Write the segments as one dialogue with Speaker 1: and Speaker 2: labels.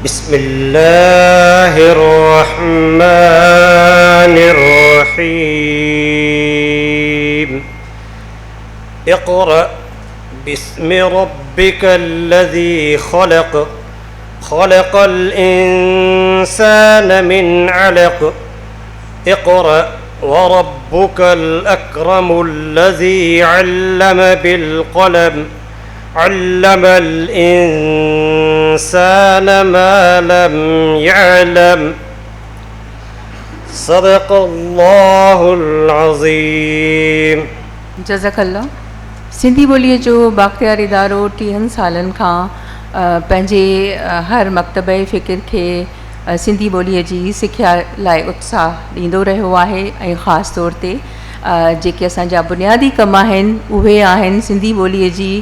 Speaker 1: بسم الله الرحمن الرحيم اقرأ باسم ربك الذي خلق خلق الإنسان من علق اقرأ وربك الأكرم الذي علم بالقلم علم الإنسان ما لم يعلم صدق الله العظيم.
Speaker 2: जज़ाकल्ला. सिंधी ॿोलीअ जो बाख़्तियार इदारो 30 सालनि खां पंहिंजे हर मकतबे फ़िक्र खे सिंधी ॿोलीअ जी सिख्या लाइ उत्साह ॾींदो रहियो आहे ऐं ख़ासि तौर ते जेके असांजा बुनियादी कम आहिनि उहे आहिनि सिंधी ॿोलीअ जी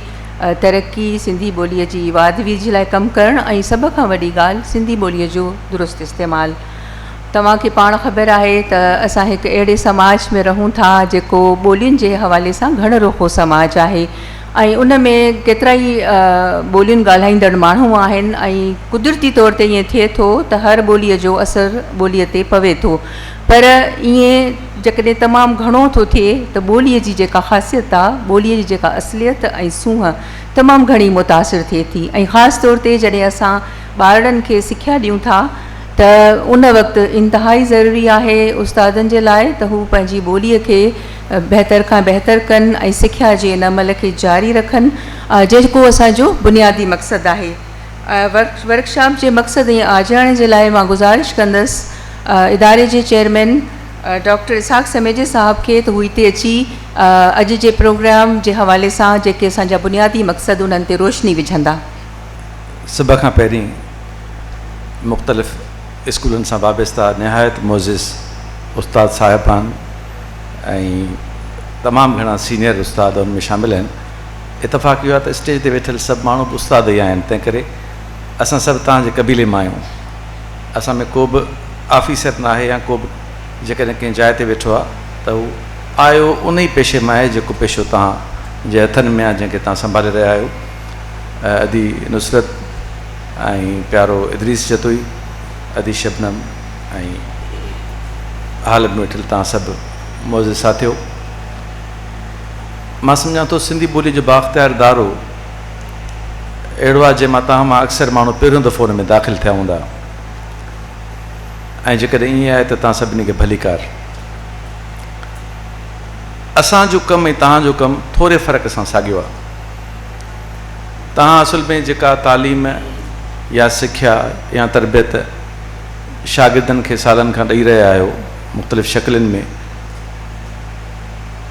Speaker 2: तरक़ी, सिंधी ॿोलीअ जी वाधवी जे लाइ कमु करणु ऐं सभ खां वॾी ॻाल्हि सिंधी ॿोलीअ जो दुरुस्त इस्तेमालु. तव्हांखे पाण ख़बर आहे त असां हिकु अहिड़े समाज में रहूं था जेको ॿोलियुनि जे हवाले सां घणो रोखो समाज आहे ऐं उन में केतिरा ई ॿोलियुनि ॻाल्हाईंदड़ माण्हू आहिनि ऐं कुदरती तौर ते ईअं थिए थो त हर ॿोलीअ जो असरु ॿोलीअ ते पवे थो, पर ईअं जेकॾहिं तमामु घणो थो थिए त ॿोलीअ जी जेका ख़ासियत आहे, ॿोलीअ जी जेका असलियत ऐं सूंहं तमामु घणी मुतासिर थिए थी. ऐं ख़ासि तौर ते जॾहिं असां ॿारनि खे सिख्या ॾियूं था त उन वक़्तु इंतिहाई ज़रूरी आहे उस्तादनि जे लाइ त हू पंहिंजी ॿोलीअ खे बहितर खां बहितर कनि ऐं सिख्या जे इन अमल खे जारी रखनि, जेको असांजो बुनियादी मक़सदु आहे. वर्कशॉप जे मक़सद ऐं आजाइण जे लाइ मां गुज़ारिश कंदसि इदारे जे चेयरमैन डॉक्टर इसाक समेजा साहब खे त हू हिते अची अॼु जे प्रोग्राम जे हवाले सां जेके असांजा बुनियादी मक़सद उन्हनि ते रोशनी विझंदा.
Speaker 3: सभ खां पहिरीं मुख़्तलिफ़ स्कूलनि सां वाबस्ता निहायत मोज़िज़ उस्ताद साहिबान ऐं तमामु घणा सीनियर उस्ताद उन में शामिल आहिनि. इतफ़ाक़ इहो आहे त स्टेज ते वेठल सभु माण्हू बि उस्ताद ई आहिनि, तंहिं करे असां सभु तव्हांजे क़बीले मां आहियूं. असां में को बि ऑफिसर न आहे या को बि जेकॾहिं कंहिं जाइ ते वेठो आहे त हू आयो उन ई पेशे मां आहे जेको पेशो तव्हांजे हथनि में आहे, जंहिंखे तव्हां संभाले रहिया आहियो. अदी नुसरत ऐं प्यारो इदरीस जतोई, अदी शबनम ऐं हाल में वेठल तव्हां सभु मौज़िज़ साथियो. मां सम्झां थो सिंधी ॿोली जो बाख़्तियार दारो अहिड़ो आहे जंहिंमां तव्हां मां अक्सर माण्हू पहिरियों दफ़ो हुन में दाख़िल थिया हूंदा ऐं जेकॾहिं ईअं आहे त तव्हां सभिनी खे भलीकार. असांजो कमु ऐं तव्हांजो कमु थोरे फ़र्क़ सां साॻियो आहे. तव्हां असुल में जेका तालीम या सिख्या या तरबियत शागिर्दनि खे सालनि खां ॾेई रहिया आहियो मुख़्तलिफ़ शकिलुनि में,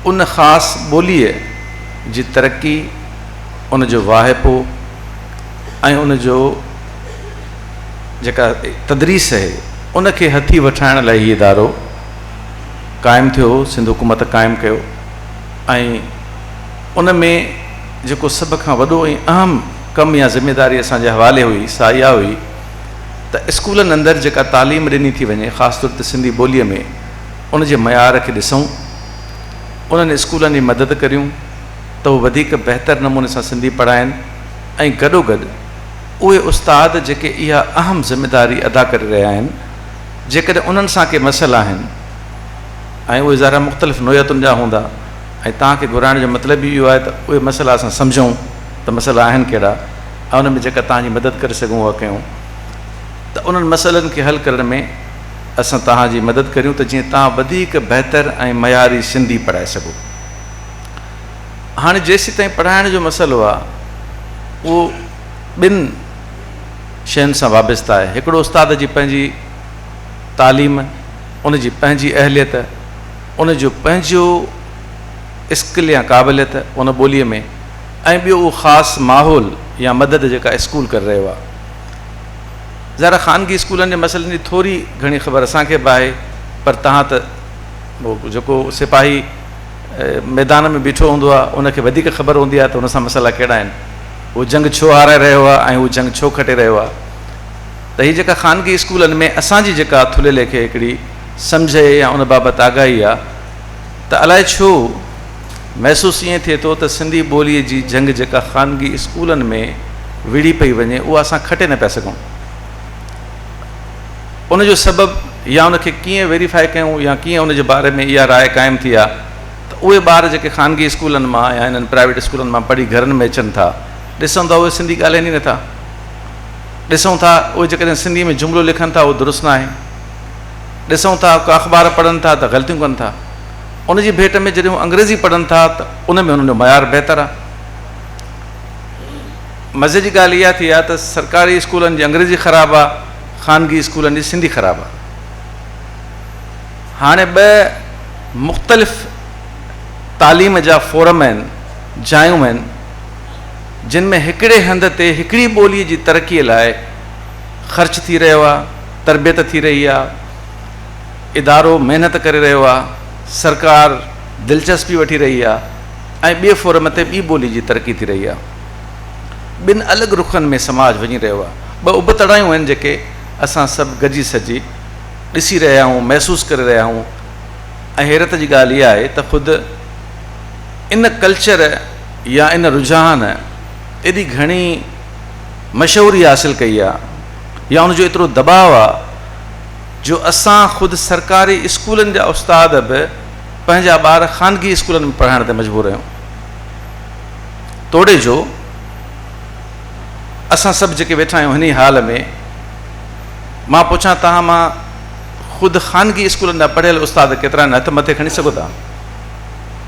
Speaker 3: उन ख़ासि ॿोलीअ जी तरक़ी, उन जो वाहिपो ऐं उन जो जेका तदरीस आहे उनखे हथी वठाइण लाइ हीउ इदारो क़ाइमु थियो, सिंध हुकूमत क़ाइमु कयो. ऐं उन में जेको सभ खां वॾो ऐं अहम कमु या ज़िमेदारी असांजे हवाले हुई सा इहा हुई त स्कूलनि अंदरि जेका तालीम ॾिनी थी वञे ख़ासि तौर ते सिंधी ॿोलीअ में, उन जे मयार खे ॾिसूं, उन्हनि स्कूलनि जी मदद करियूं त उहे वधीक बहितर नमूने सां सिंधी पढ़ाइनि ऐं गॾोगॾु उहे उस्ताद जेके इहा अहम ज़िमेदारी अदा करे रहिया आहिनि, जेकॾहिं उन्हनि सां के मसइला आहिनि ऐं उहे ज़रा मुख़्तलिफ़ नोयतुनि जा हूंदा ऐं तव्हांखे घुराइण जो मतिलबु इहो आहे त उहे मसइला असां सम्झूं त मसइला आहिनि कहिड़ा ऐं उन में जेका तव्हांजी मदद करे सघूं उहा कयूं, त उन्हनि मसइलनि खे हल करण में असां तव्हांजी मदद करियूं त जीअं तव्हां वधीक बहितर ऐं मयारी सिंधी पढ़ाए सघो. हाणे जेसीं ताईं पढ़ाइण जो मसइलो आहे उहो ॿिनि शयुनि सां वाबस्ता आहे. हिकिड़ो उस्ताद जी पंहिंजी तालीम, उन जी पंहिंजी अहलियत, उन जो पंहिंजो स्किल या क़ाबिलियत उन ॿोलीअ में, ऐं ॿियो उहो ख़ासि माहौल या मदद जेका स्कूल करे रहियो आहे. ज़रा ख़ानगी स्कूलनि जे मसइलनि जी थोरी घणी ख़बर असांखे बि आहे, पर तव्हां त उहो जेको सिपाही मैदान में बीठो हूंदो आहे उनखे वधीक ख़बर हूंदी आहे त हुन सां मसइला कहिड़ा आहिनि, उहो जंग छो हाराए रहियो आहे ऐं उहो जंग छो खटे रहियो आहे. त हीअ जेका ख़ानगी स्कूलनि में असांजी जेका थुलियल खे हिकिड़ी सम्झ या उन बाबति आगाही आहे त अलाए छो महसूसु ईअं थिए थो त सिंधी ॿोलीअ जी जंग जेका ख़ानगी स्कूलनि में विड़ी पई वञे उहा असां खटे न पिया सघूं. उनजो सबबु या उनखे कीअं वेरीफाई कयूं या कीअं उनजे बारे में इहा राय क़ाइमु थी आहे त उहे ॿार जेके ख़ानगी स्कूलनि मां या इन्हनि प्राइवेट स्कूलनि मां पढ़ी घरनि में अचनि था, ॾिसूं था उहे सिंधी ॻाल्हाइनि ई नथा। ॾिसूं था उहे जेकॾहिं सिंधीअ में जुमिलो लिखनि था उहो दुरुस्त न आहे। ॾिसूं था का अख़बार पढ़नि था त ग़लतियूं कनि था। उनजी भेट में जॾहिं अंग्रेज़ी पढ़नि था त उन में उन्हनि जो मयार बहितर आहे। मज़े जी ॻाल्हि इहा थी आहे त सरकारी स्कूलनि जी अंग्रेज़ी ख़राबु आहे, ख़ानगी स्कूलनि जी सिंधी ख़राबु आहे। हाणे ॿ मुख़्तलिफ़ तालीम जा फोरम आहिनि, जायूं आहिनि, जिन में हिकिड़े हंध ते हिकिड़ी ॿोलीअ जी तरक़ीअ लाइ ख़र्च थी रहियो आहे, तरबियत थी रही आहे, इदारो महिनत करे रहियो आहे, सरकार दिलचस्पी वठी रही आहे, ऐं ॿिए फोरम ते ॿी ॿोली जी तरक़ी थी रही आहे। ॿिनि अलॻि रुखनि में समाज वञी रहियो आहे। ॿ उबतड़ायूं आहिनि जेके असां सभु गॾिजी सॼी ॾिसी रहिया आहियूं, महसूसु करे रहिया आहियूं। ऐं हैरत जी ॻाल्हि इहा आहे त ख़ुदि इन कल्चर या इन रुझान एॾी घणी मशहूरी हासिलु कई आहे या उनजो एतिरो दबाव आहे जो असां ख़ुदि सरकारी स्कूलनि जा उस्ताद बि पंहिंजा ॿार ख़ानगी स्कूलनि में पढ़ाइण ते मजबूर आहियूं। तोड़े जो असां सभु जेके वेठा आहियूं हिन हाल में, मां पुछां तव्हां मां ख़ुदि ख़ानगी स्कूलनि जा पढ़ियल उस्ताद केतिरा आहिनि? हथ मथे खणी सघो था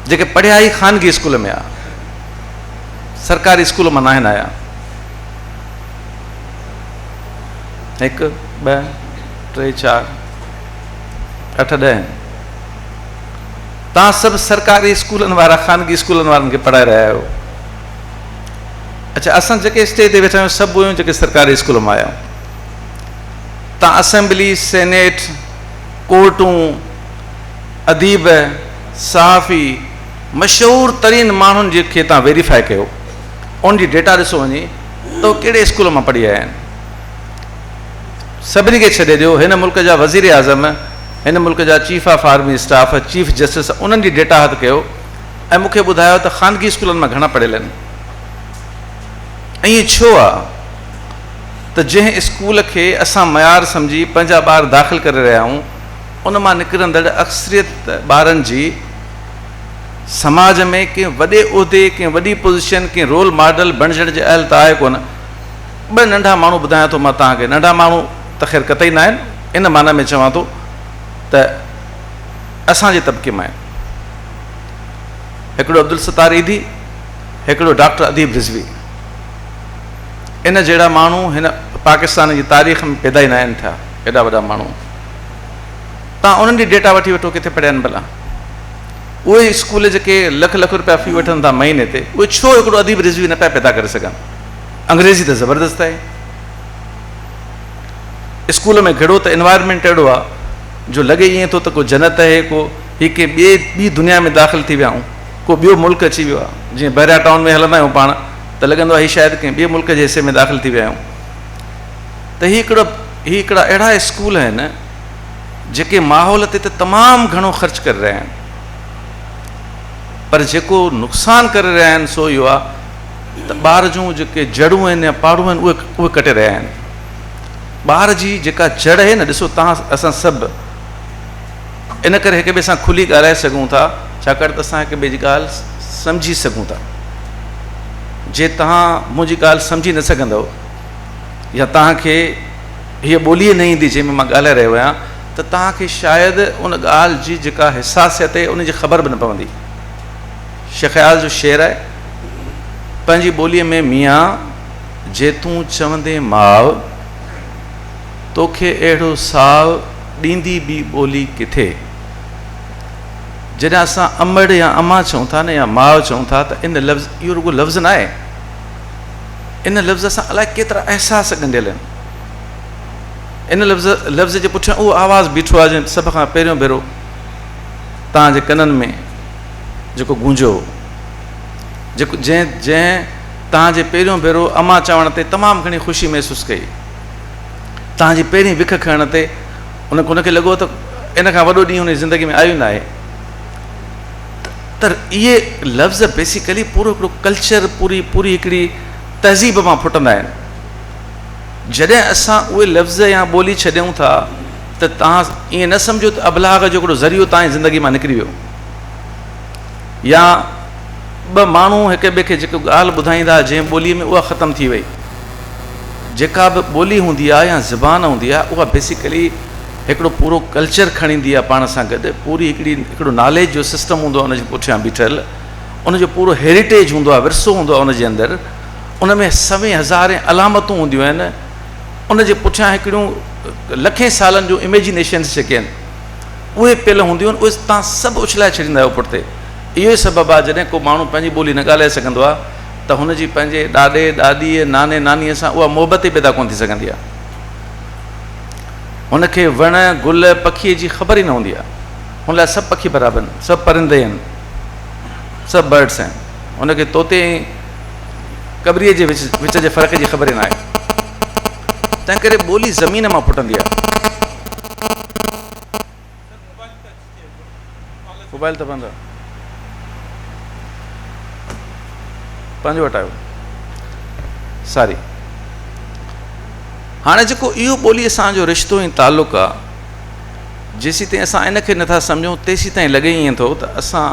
Speaker 3: जेके पढ़िया ई ख़ानगी स्कूल में आहे, सरकारी स्कूल मां न आहिनि आया? 1 2 3 4 8 10 तव्हां सभु सरकारी स्कूलनि वारा ख़ानगी स्कूलनि वारनि खे पढ़ाए रहिया आहियो। अच्छा, असां जेके स्टेज ते वेठा आहियूं सभु आहियूं जेके सरकारी स्कूल मां आया आहियूं। तव्हां असेंबली, सेनेट, कोर्टूं, अदीब, सहाफ़ी, मशहूरु तरीन माण्हुनि जेके तव्हां वेरीफाई कयो, उनजी डेटा ॾिसो वञे त उहे कहिड़े स्कूल मां पढ़ी आया आहिनि। सभिनी खे छॾे ॾियो, हिन मुल्क जा वज़ीर आज़म, हिन मुल्क जा chief of army staff, chief justice, उन्हनि जी डेटा हथु कयो ऐं मूंखे ॿुधायो त ख़ानगी स्कूलनि मां घणा पढ़ियल आहिनि। ऐं ईअं छो आहे त जंहिं स्कूल खे असां मयार सम्झी पंहिंजा ॿार दाख़िल करे रहिया आहियूं, उन मां निकिरंदड़ अक्सरियत ॿारनि जी समाज में कंहिं वॾे उहिदे, कंहिं वॾी पोज़ीशन, कंहिं रोल मॉडल बणिजण जे अहल त आहे कोन। ॿ नंढा माण्हू ॿुधायां थो मां तव्हांखे, नंढा माण्हू त ख़ैर कतई न आहिनि, इन माना में चवां थो त असांजे तबिके मां आहिनि। हिकिड़ो अब्दुल सत्तार ईदी, हिकिड़ो डॉक्टर अदीब रिज़वी। इन जहिड़ा माण्हू हिन पाकिस्तान जी तारीख़ में पैदा ई न आहिनि थिया, एॾा वॾा माण्हू। तव्हां उन्हनि जी डेटा वठी वठो किथे पढ़िया आहिनि भला। उहे स्कूल जेके लख लख रुपया फ़ी वठनि था महीने ते, उहे छो हिकिड़ो अदीब रिज़वी न पिया पैदा करे सघनि? अंग्रेज़ी त ज़बरदस्त आहे। स्कूल में घणो त एनवायरमेंट अहिड़ो आहे जो लॻे ईअं थो त को जन्नत आहे, को ही के ॿी दुनिया में दाख़िल थी विया आहियूं, को ॿियो मुल्क अची वियो आहे। जीअं बहरिया टाउन में हलंदा आहियूं पाण त लॻंदो आहे हीअ शायदि कंहिं ॿिए मुल्क जे हिसे में दाख़िल थी विया आहियूं। त ही हिकिड़ा अहिड़ा स्कूल आहिनि जेके माहौल ते त तमामु घणो ख़र्च करे रहिया आहिनि, पर जेको नुक़सानु करे रहिया आहिनि सो इहो आहे त ॿार जूं जेके जड़ूं आहिनि या पाड़ूं आहिनि उहे कटे रहिया आहिनि। ॿार जी जेका जड़ आहे न, ॾिसो तव्हां असां सभु इन करे हिक ॿिए सां खुली ॻाल्हाए सघूं था, छाकाणि त असां हिक ॿिए जी ॻाल्हि सम्झी सघूं था। जे तव्हां मुंहिंजी ॻाल्हि सम्झी न सघंदव या तव्हांखे हीअ ॿोली न ईंदी जंहिंमें मां ॻाल्हाए रहियो आहियां, त तव्हांखे शायदि उन ॻाल्हि जी जेका हिसासियत आहे उनजी ख़बर बि न पवंदी। शेख़याल जो शेर आहे, पंहिंजी ॿोलीअ में मियां जे तूं चवंदे माउ, तोखे अहिड़ो साव ॾींदी ॿी ॿोली किथे। जॾहिं असां अमड़ या अमा चऊं था न या माउ चऊं था त इन लफ़्ज़, इहो रुॻो लफ़्ज़ न आहे, इन लफ़्ज़ सां अलाए केतिरा अहसास ॻंढियल आहिनि। इन लफ़्ज़ जे पुठियां उहो आवाज़ु बीठो आहे जंहिं सभ खां पहिरियों भेरो तव्हांजे कननि में जेको गूंजो, जेको जंहिं तव्हांजे पहिरियों भेरो अमा चवण ते तमामु घणी ख़ुशी महसूसु कई, तव्हांजी पहिरीं विख खणण ते उनखे लॻो त इन खां वॾो ॾींहुं हुन जी ज़िंदगी में आयो न आहे। त इहे लफ़्ज़ बेसिकली पूरो हिकिड़ो कल्चर, पूरी हिकिड़ी तहज़ीब मां फुटंदा आहिनि। जॾहिं असां उहे लफ़्ज़ या ॿोली छॾियूं था त तव्हां ईअं न सम्झो त अबलाग जो हिकिड़ो ज़रियो तव्हांजी ज़िंदगी मां निकिरी वियो, या ॿ माण्हू हिक ॿिए खे जेको ॻाल्हि ॿुधाईंदा जंहिं ॿोलीअ में उहा ख़तमु थी वई। जेका बि ॿोली हूंदी आहे या ज़बान हूंदी आहे उहा बेसिकली हिकिड़ो पूरो कल्चर खणी ईंदी आहे पाण सां गॾु, पूरी हिकिड़ो नॉलेज जो सिस्टम हूंदो आहे उनजे पुठियां बीठल, उनजो पूरो हेरिटेज हूंदो आहे, विरसो हूंदो आहे उनजे अंदरि। उन में सवें हज़ारे अलामतूं हूंदियूं आहिनि, उनजे पुठियां हिकिड़ियूं लखें सालनि जूं इमेजिनेशन्स जेके आहिनि उहे पियल हूंदियूं आहिनि, उहे तव्हां सभु उछलाए छॾींदा आहियो पुठिते। इहो ई सबबु आहे जॾहिं को माण्हू पंहिंजी ॿोली न ॻाल्हाए सघंदो आहे त हुनजी पंहिंजे ॾाॾे ॾाॾीअ नाने नानीअ सां उहा मोहबत ई पैदा कोन थी सघंदी आहे। हुनखे वण गुल पखीअ जी ख़बर ई न हूंदी आहे, हुन लाइ सभु पखी बराबरि आहिनि, सभु परिंदे आहिनि, सभु बर्ड्स आहिनि, हुनखे तोते कबरीअ जे विच जे फ़र्क़ जी ख़बर ई न आहे। तंहिं करे ॿोली ज़मीन मां फुटंदी आहे। मोबाइल त बंदि आहे, पंहिंजो वटायो सारी। हाणे जेको इहो ॿोलीअ सां जो रिश्तो ऐं तालुक़ु आहे, जेसीं ताईं असां इनखे नथा सम्झूं तेसीं ताईं लॻे ईअं थो त असां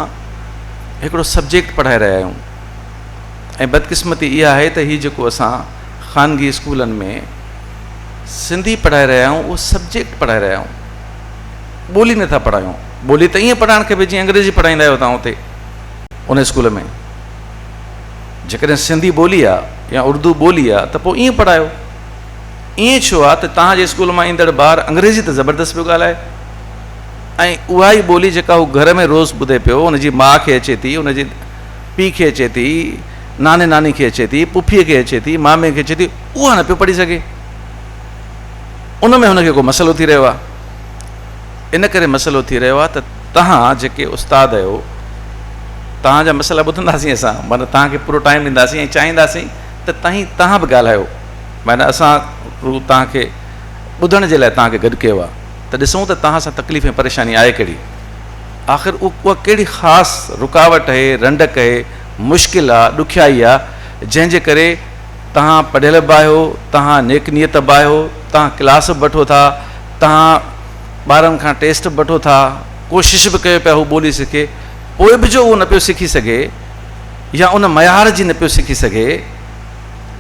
Speaker 3: हिकिड़ो सब्जेक्ट पढ़ाए रहिया आहियूं। ऐं बदकिस्मती इहा आहे त हीउ जेको असां ख़ानगी स्कूलनि में सिंधी पढ़ाए रहिया आहियूं उहो सब्जेक्ट पढ़ाए रहिया आहियूं, ॿोली नथा पढ़ायूं। ॿोली त ईअं पढ़ाइणु खपे जीअं अंग्रेजी पढ़ाईंदा आहियो तव्हां उते उन स्कूल में। जेकॾहिं सिंधी ॿोली आहे या उर्दू ॿोली आहे त पोइ ईअं पढ़ायो। ईअं छो आहे त तव्हांजे स्कूल मां ईंदड़ ॿारु अंग्रेजी त ज़बरदस्त पियो ॻाल्हाए, ऐं उहा ई ॿोली जेका हू घर में रोज़ु ॿुधे पियो, हुनजी माउ खे अचे थी, हुनजे पीउ खे अचे थी, नाने नानी खे अचे थी, पुफीअ खे अचे थी, मामे खे अचे थी, उहा न पियो पढ़ी सघे। उन में हुनखे को मसइलो थी रहियो आहे। इन करे मसइलो थी रहियो आहे त तव्हां जेके उस्ताद आहियो, तव्हांजा मसइला ॿुधंदासीं असां, माना तव्हांखे पूरो टाइम ॾींदासीं ऐं चाहींदासीं त तव्हां बि ॻाल्हायो, माना असां तव्हांखे ॿुधण जे लाइ तव्हांखे गॾु कयो आहे त ॾिसूं त तव्हां सां तकलीफ़ ऐं परेशानी आहे कहिड़ी, आख़िर उहा कहिड़ी ख़ासि रुकावट आहे, रंडक आहे, मुश्किल आहे, ॾुखियाई आहे, जंहिंजे करे तव्हां पढ़ियल बि आहियो, तव्हां नेक नियत बि आहियो, तव्हां क्लास बि वठो था, तव्हां ॿारनि खां टेस्ट बि वठो था, कोशिशि बि कयो पिया हू ॿोली सिखे, पोइ बि जो उहो न पियो सिखी सघे या उन मयार जी न पियो सिखी सघे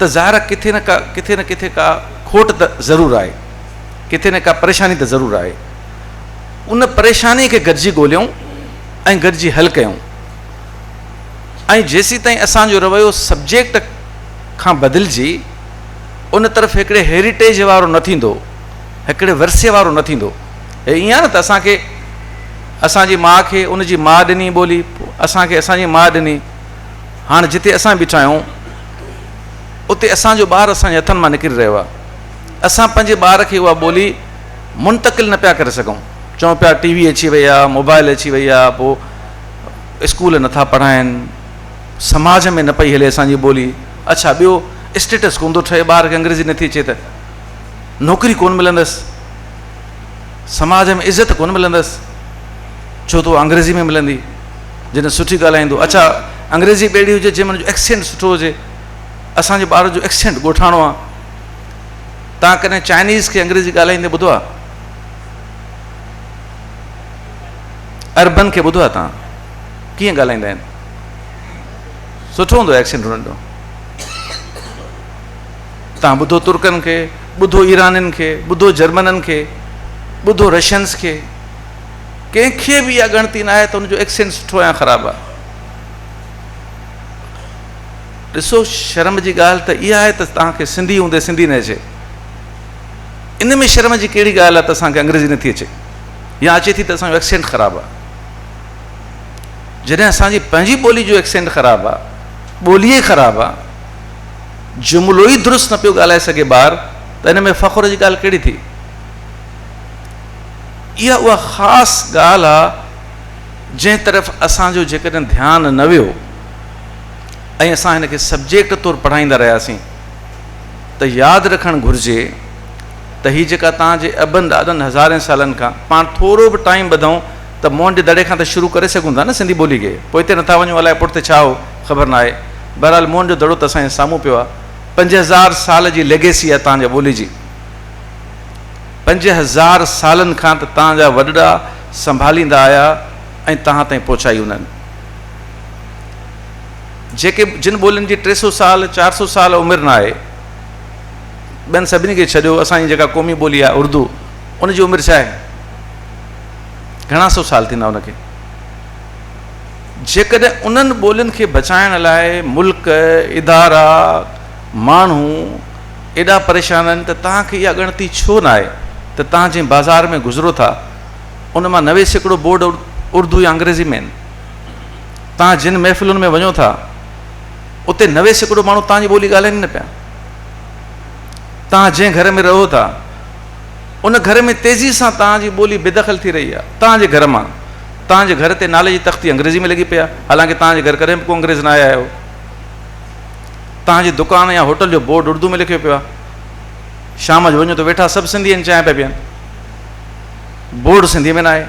Speaker 3: त ज़ाहिर किथे न किथे का खोट त ज़रूरु आहे, किथे न का परेशानी त ज़रूरु आहे। उन परेशानी खे गॾिजी ॻोल्हियूं ऐं गॾिजी हल कयूं। ऐं जेसीं ताईं असांजो रवैयो सब्जेक्ट खां बदिलिजी उन तरफ़ हिकिड़े हेरिटेज वारो न थींदो, हिकिड़े विरसे वारो न थींदो। हे ईअं आहे न त असांखे असांजी माउ खे उनजी माउ ॾिनी ॿोली, असांखे असांजी माउ ॾिनी, हाणे जिते असां बीठा आहियूं उते असांजो ॿारु असांजे हथनि मां निकिरी रहियो आहे। असां पंहिंजे ॿार खे उहा ॿोली मुंतक़िल न पिया करे सघूं, चऊं पिया टीवी अची वई आहे, मोबाइल अची वई आहे, पोइ स्कूल नथा पढ़ाइनि, समाज में न पई हले असांजी ॿोली। अच्छा, ॿियो स्टेटस कोन थो ठहे, ॿार खे अंग्रेजी नथी अचे त नौकिरी कोन मिलंदसि, समाज में इज़त कोन मिलंदसि, छो त अंग्रेज़ी में मिलंदी, जॾहिं सुठी ॻाल्हाईंदो। अच्छा, अंग्रेज़ी ॿेड़ी हुजे जंहिं महिल जो एक्सेंट सुठो हुजे, असांजे ॿार जो एक्सेंट ॻोठाणो आहे। तव्हां कॾहिं चाइनीज़ खे अंग्रेज़ी ॻाल्हाईंदे ॿुधो आहे? अरबन खे ॿुधो आहे तव्हां कीअं ॻाल्हाईंदा आहिनि? सुठो हूंदो एक्सेंट हुननि जो। तव्हां ॿुधो तुर्कनि खे, ॿुधो ईरानियुनि खे, ॿुधो जर्मननि खे, ॿुधो रशियन्स खे, कंहिंखे बि इहा ॻणती न आहे त हुनजो एक्सेंट सुठो या ख़राबु आहे। ॾिसो, शर्म जी ॻाल्हि त इहा आहे त तव्हांखे सिंधी हूंदे सिंधी न अचे। इन में शर्म जी कहिड़ी ॻाल्हि आहे त असांखे अंग्रेज़ी नथी अचे या अचे थी त असांजो एक्सेंट ख़राबु आहे। जॾहिं असांजी पंहिंजी ॿोली जो एक्सेंट ख़राबु आहे, ॿोली ई ख़राबु आहे, जुमिलो ई दुरुस्त न पियो ॻाल्हाए सघे ॿारु, त इन में फ़ख़ुर जी ॻाल्हि कहिड़ी थी? इहा उहा ख़ासि ॻाल्हि आहे जंहिं तरफ़ असांजो जेकॾहिं ध्यानु न वियो ऐं असां हिनखे सब्जेक्ट तौरु पढ़ाईंदा रहियासीं त यादि रखणु घुरिजे त हीअ जेका तव्हांजे अबनि ॾाढनि हज़ारनि सालनि खां पाण थोरो बि टाइम ॿधूं त मोहन जे दड़े खां त शुरू करे सघूं था न सिंधी ॿोली खे, पोइ हिते नथा वञूं, अलाए पुठिते छा हो ख़बर न आहे। बहरहाल मोहन जो दड़ो त असांजे साम्हूं पियो आहे, 5000 साल जी लेगेसी आहे तव्हांजे ॿोली जी। 5000 सालनि खां त तव्हांजा वॾड़ा संभालींदा आया ऐं तव्हां ताईं पहुचाई उन्हनि। जेके जिन ॿोलियुनि जी 300 साल 400 साल उमिरि न आहे, ॿियनि सभिनी खे छॾियो, असांजी जेका क़ौमी ॿोली आहे उर्दू, उनजी उमिरि छा आहे? घणा सौ साल थींदा उनखे। जेकॾहिं उन्हनि ॿोलियुनि खे बचाइण लाइ मुल्क, इदारा, माण्हू एॾा परेशान आहिनि, त तव्हांखे इहा ॻणती छो न आहे त तव्हां जंहिं बाज़ार में गुज़रो था उन मां 90% बोर्ड उर्दू या अंग्रेज़ी में आहिनि। तव्हां जिन महफ़िलुनि में वञो था उते 90% माण्हू तव्हांजी ॿोली ॻाल्हाइनि न पिया। तव्हां जंहिं घर में रहो था उन घर में तेज़ी सां तव्हांजी ॿोली बेदख़ल थी रही आहे। तव्हांजे घर मां, तव्हांजे घर ते नाले जी तख़्ती अंग्रेज़ी में लॻी पई आहे, हालांकि तव्हांजे घर कॾहिं बि को अंग्रेज़ न आया आहियो। तव्हांजी दुकान या होटल जो बोर्ड उर्दू में लिखियो पियो आहे, शाम जो वञो त वेठा सभु सिंधी आहिनि, चांहि पिया पीअनि, बोर्ड सिंधी में न आहे।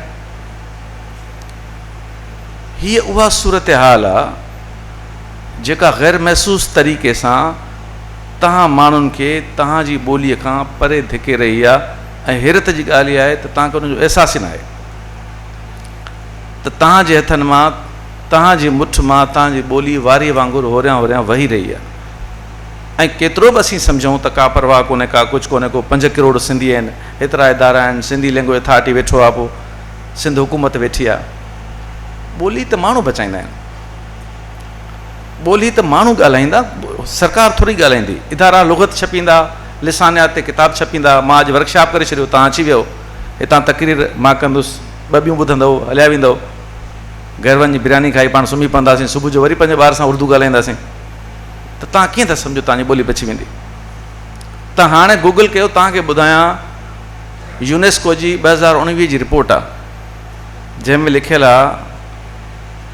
Speaker 3: हीअ उहा सूरत हाल आहे जेका ग़ैर महसूस तरीक़े सां तव्हां माण्हुनि खे तव्हांजी ॿोलीअ खां परे धिके रही आहे। ऐं हैरत जी ॻाल्हि इहा आहे त तव्हांखे उनजो अहसासु ई न आहे त तव्हांजे हथनि मां, तव्हांजी मुठ मां तव्हांजी ॿोली वारीअ वांगुरु होरियां होरियां वही रही आहे। ऐं केतिरो बि असीं सम्झूं त का परवाह कोन्हे, का कुझु कोन्हे, को 5 करोड़ सिंधी आहिनि, हेतिरा इदारा आहिनि, सिंधी लैंग्वेज अथॉरिटी वेठो आहे, पोइ सिंध हुकूमत वेठी आहे। ॿोली त माण्हू बचाईंदा आहिनि, ॿोली त माण्हू ॻाल्हाईंदा, सरकार थोरी ॻाल्हाईंदी। इदारा लुग़त छपींदा, लिसानियात ते किताब छपींदा। मां अॼु वर्कशॉप करे छॾियो, तव्हां अची वियो, हितां तक़रीर मां कंदुसि, 2 ॿियूं ॿुधंदव, हलिया वेंदव, घर वञी बिरयानी खाई पाण सुम्ही पवंदासीं, सुबुह जो वरी पंहिंजे ॿार सां उर्दू ॻाल्हाईंदासीं, त तव्हां कीअं था सम्झो तव्हांजी ॿोली बची वेंदी? तव्हां हाणे गूगल कयो, तव्हांखे ॿुधायां यूनेस्को जी 2019 जी रिपोर्ट आहे, जंहिंमें लिखियलु आहे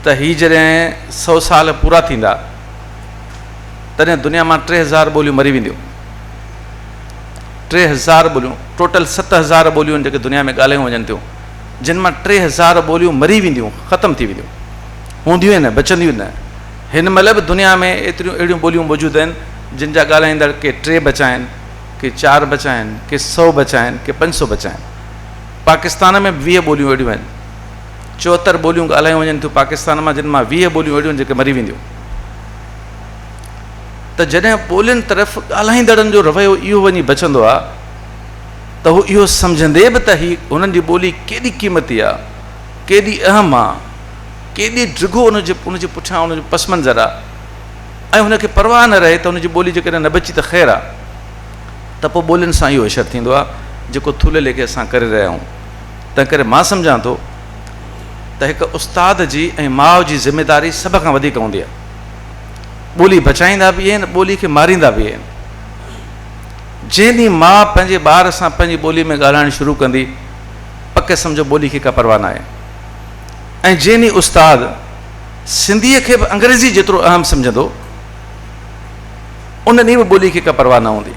Speaker 3: त हीअ जॾहिं 100 साल पूरा थींदा तॾहिं दुनिया मां 3000 ॿोलियूं मरी वेंदियूं। 3000 ॿोलियूं, टोटल 7000 ॿोलियूं आहिनि जेके दुनिया में ॻाल्हायूं वञनि थियूं, जिन मां 3000 ॿोलियूं मरी वेंदियूं, ख़तमु थी वेंदियूं, हूंदियूं आहिनि, बचंदियूं न। हिन महिल बि दुनिया में एतिरियूं अहिड़ियूं ॿोलियूं मौजूदु आहिनि जिन जा ॻाल्हाईंदड़ के 3 बचा आहिनि, के 4 बचा आहिनि, के 100 बचा आहिनि, के 500 बचा आहिनि। पाकिस्तान में 20 ॿोलियूं अहिड़ियूं आहिनि, 74 ॿोलियूं ॻाल्हायूं वञनि थियूं पाकिस्तान मां, जिन मां 20 ॿोलियूं अहिड़ियूं आहिनि जेके मरी वेंदियूं। त जॾहिं ॿोलियुनि तरफ़ ॻाल्हाईंदड़नि जो रवैयो इहो वञी बचंदो आहे त हू इहो सम्झंदे बि त ही हुननि जी ॿोली केॾी क़ीमती आहे, केॾी अहम आहे, केॾी डिघो उनजे पुठियां उनजो पस मंज़र आहे, ऐं हुनखे परवाह न रहे त हुनजी ॿोली जेकॾहिं न बची त ख़ैरु आहे, त पोइ ॿोलियुनि सां इहो असरु थींदो आहे जेको थुले लेखे असां करे रहिया आहियूं। तंहिं करे मां सम्झां थो त हिकु उस्ताद जी ऐं माउ जी ज़िमेदारी सभ खां वधीक हूंदी आहे। ॿोली बचाईंदा बि आहिनि, ॿोली खे मारींदा बि आहिनि। जंहिं ॾींहुं माउ पंहिंजे ॿार सां पंहिंजी ॿोली में ॻाल्हाइणु शुरू कंदी, पक सम्झो ॿोली खे का परवाह न आहे। ऐं जंहिं ॾींहुं उस्ताद सिंधीअ खे बि अंग्रेज़ी जेतिरो अहम सम्झंदो, उन ॾींहुं बि ॿोली खे का परवाह न हूंदी।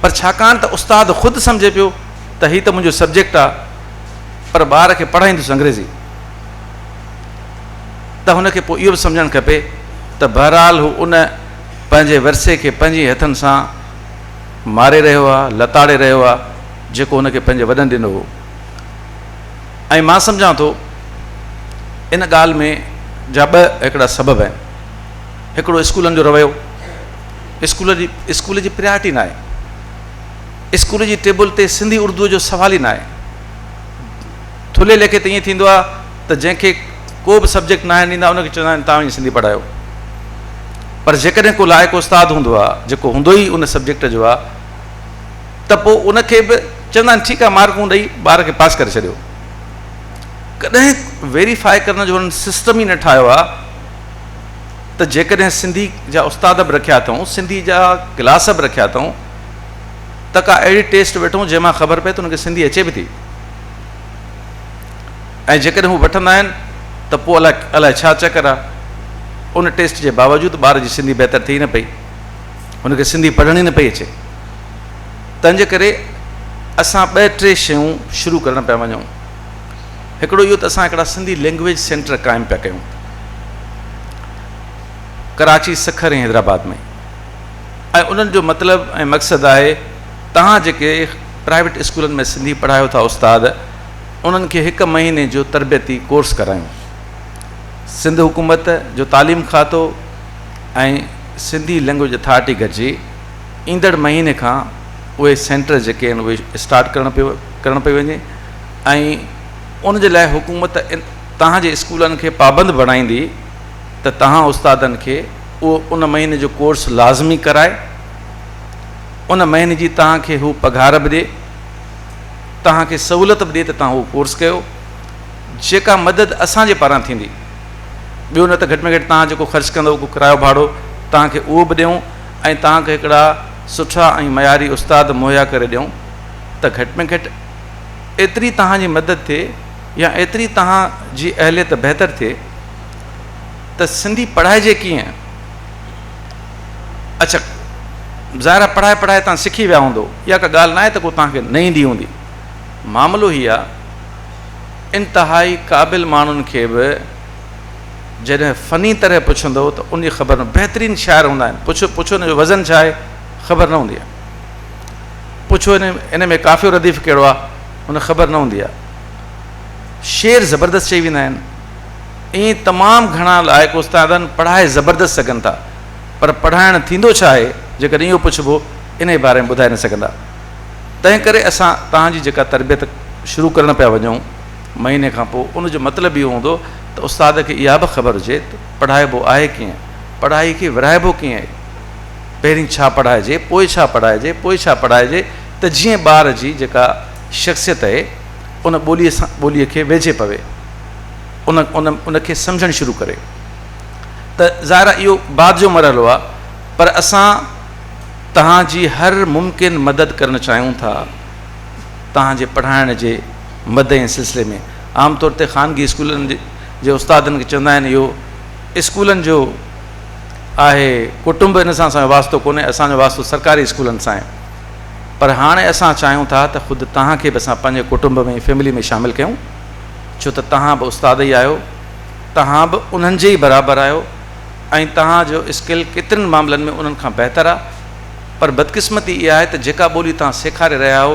Speaker 3: पर छाकाणि त उस्ताद ख़ुदि सम्झे पियो त हीउ त मुंहिंजो सब्जेक्ट आहे, पर ॿार खे पढ़ाईंदुसि अंग्रेज़ी, त हुनखे पोइ इहो बि सम्झणु खपे त बहरहाल हू उन पंहिंजे वरसे खे पंहिंजे हथनि सां मारे रहियो आहे, लताड़े रहियो आहे, जेको हुनखे पंहिंजे वॾनि ॾिनो हो। ऐं मां सम्झां थो इन ॻाल्हि में जा हिकिड़ा सबब आहिनि। हिकिड़ो स्कूलनि जो रवैयो, स्कूल जी प्रायोरिटी न आहे, स्कूल जी टेबल ते सिंधी उर्दूअ जो सवाल ई न आहे। थुले लेखे त ईअं थींदो आहे त जंहिंखे को बि सब्जेक्ट न आहे ॾींदा, उनखे चवंदा आहिनि तव्हां वञी सिंधी पढ़ायो। पर जेकॾहिं को लाइक़ु उस्तादु हूंदो आहे जेको हूंदो ई उन सब्जेक्ट जो आहे, त पोइ उनखे बि चवंदा आहिनि ठीकु आहे, मार्कूं ॾेई ॿार खे पास करे छॾियो। कॾहिं वेरीफाई करण जो हुननि सिस्टम ई न ठाहियो आहे त जेकॾहिं सिंधी जा उस्ताद बि रखिया अथऊं, सिंधी जा क्लास बि रखिया अथऊं, त का अहिड़ी टेस्ट वठूं जंहिंमां ख़बर पए त हुनखे सिंधी अचे बि थी। ऐं जेकॾहिं हू वठंदा आहिनि त पोइ अलाए छा चकर आहे, उन टेस्ट जे बावजूदि ॿार जी सिंधी बहितर थी न पई, हुनखे सिंधी पढ़णी न पई अचे। तंहिंजे करे असां 2-3 शयूं शुरू करणु पिया वञूं। हिकिड़ो इहो त असां हिकिड़ा सिंधी लैंग्वेज सेंटर क़ाइमु पिया कयूं कराची, सखर ऐं हैदराबाद में। ऐं उन्हनि जो मतिलबु ऐं मक़सदु आहे तव्हां जेके प्राइवेट स्कूलनि में सिंधी पढ़ायो था उस्ताद, उन्हनि खे 1 महीने जो तरबियती कोर्स करायूं। सिंध हुकूमत जो तालीम खातो ऐं सिंधी लैंग्वेज अथॉरिटी गॾिजी ईंदड़ महीने खां उहे सेंटर जेके आहिनि उहे स्टार्ट करणु पई वञे ऐं उन जे लाइ हुकूमत तव्हांजे स्कूलनि खे पाबंद बणाईंदी त तव्हां उस्तादनि खे उहो उन महीने जो कोर्स लाज़मी कराए, उन महीने जी तव्हांखे हू पघार बि ॾिए, तव्हांखे सहूलियत बि ॾिए त तव्हां उहो कोर्स कयो। जेका मदद असांजे पारां थींदी, ॿियो न त घटि में घटि तव्हां जेको ख़र्चु कंदव को किरायो भाड़ो तव्हांखे उहो बि ॾियूं ऐं तव्हांखे हिकिड़ा सुठा ऐं मयारी उस्ताद मुहैया करे ॾियूं त घटि में घटि एतिरी तव्हांजी मदद थिए या एतिरी तव्हांजी अहलियत बहितर थिए त सिंधी पढ़ाइजे कीअं। अच्छा, ज़ाहिर आहे पढ़ाए तव्हां सिखी विया हूंदो, इहा का ॻाल्हि न आहे त को तव्हांखे न ईंदी हूंदी। मामिलो हीअ आहे इंतिहाई क़ाबिल माण्हुनि खे बि जॾहिं फ़नी तरह पुछंदो त उनजी ख़बर न, बहितरीनु शाइर हूंदा आहिनि, पुछो हिन जो वज़न छा आहे, ख़बर न हूंदी आहे। पुछो इन में काफ़ियो रदीफ़ कहिड़ो आहे, हुन ख़बर न हूंदी आहे। शेर ज़बरदस्त चई वेंदा आहिनि। ईअं तमामु घणा लाइक़ उस्तादनि पढ़ाए ज़बरदस्त सघनि था, पर पढ़ाइणु थींदो छा आहे जेकॾहिं इहो पुछिबो इन जे बारे में ॿुधाए न सघंदा। तंहिं करे असां तव्हांजी जेका तरबियत शुरू करणु पिया वञूं महीने खां पोइ, उनजो मतिलबु इहो हूंदो त उस्ताद खे इहा बि ख़बर हुजे त पढ़ाइबो आहे कीअं, पढ़ाई खे विराइबो कीअं आहे, पहिरीं छा पढ़ाइजे, पोइ छा पढ़ाइजे, पोइ छा पढ़ाइजे, त जीअं ॿार जी जेका शख़्सियत आहे उन ॿोलीअ खे वेझे पवे, उनखे सम्झणु शुरू करे। त ज़ाहिर इहो बाद जो मरहलो आहे, पर असां तव्हांजी हर मुमकिन मदद करणु चाहियूं था तव्हांजे पढ़ाइण जे मद ऐं सिलसिले में। आमतौर ते ख़ानगी स्कूलनि जे उस्तादनि खे चवंदा आहिनि इहो स्कूलनि जो आहे, कुटुंब इन सां असांजो वास्तो कोन्हे, असांजो वास्तो सरकारी स्कूलनि सां आहे। पर हाणे असां चाहियूं था त ख़ुदि तव्हांखे बि असां पंहिंजे कुटुंब में फैमिली में शामिलु कयूं, छो त तव्हां बि उस्ताद ई आहियो, तव्हां बि उन्हनि जे ई बराबरि आहियो ऐं तव्हांजो स्किल केतिरनि मामलनि में उन्हनि खां बहितरु आहे। पर बदकिस्मती इहा आहे त जेका ॿोली तव्हां सेखारे रहिया आहियो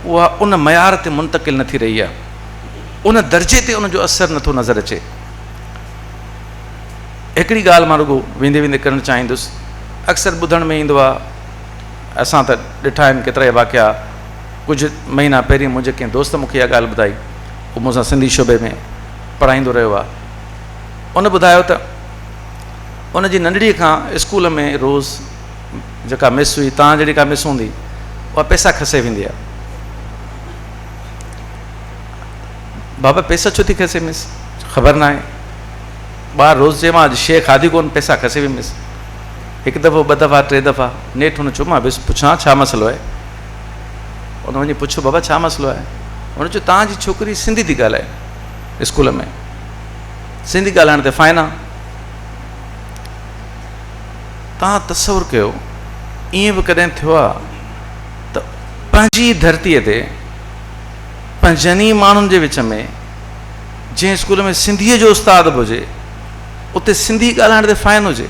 Speaker 3: उहा उन मयार ते मुंतक़िल न थी रही आहे, उन दर्जे ते उनजो असरु नथो नज़र अचे। हिकिड़ी ॻाल्हि मां रुॻो वेंदे वेंदे करणु चाहींदुसि, अक्सर ॿुधण में ईंदो आहे, असां त ॾिठा आहिनि केतिरा ई वाक़िया। कुझु महीना पहिरीं मुंहिंजे कंहिं दोस्त मूंखे इहा ॻाल्हि ॿुधाई, उहो मूंसां सिंधी शोबे में पढ़ाईंदो रहियो आहे। उन ॿुधायो त उनजी नंढड़ीअ खां स्कूल में रोज़ जेका मिस हुई, तव्हां जहिड़ी का मिस हूंदी, उहा पैसा खसे वेंदी आहे। बाबा पैसा छो थी खसे मिस, ख़बर न आहे। ॿार रोज़ चए मां अॼु शइ खाधी कोन, पैसा खसे वई मिस। हिकु दफ़ो, ॿ दफ़ा, 3 दफ़ा नेठि हुन चयो, मां बसि पुछां छा मसइलो आहे। उन वञी पुछो, बाबा छा मसइलो आहे? हुन चयो तव्हांजी छोकिरी सिंधी थी ॻाल्हाए स्कूल में, सिंधी ॻाल्हाइण ते फाइन आहे। तव्हां तसवुरु कयो, ईअं बि कॾहिं थियो आहे त पंहिंजी धरतीअ ते पंजनी माण्हुनि जे विच में जंहिं स्कूल में सिंधीअ जो उस्ताद बि हुजे उते सिंधी ॻाल्हाइण ते फाइन हुजे?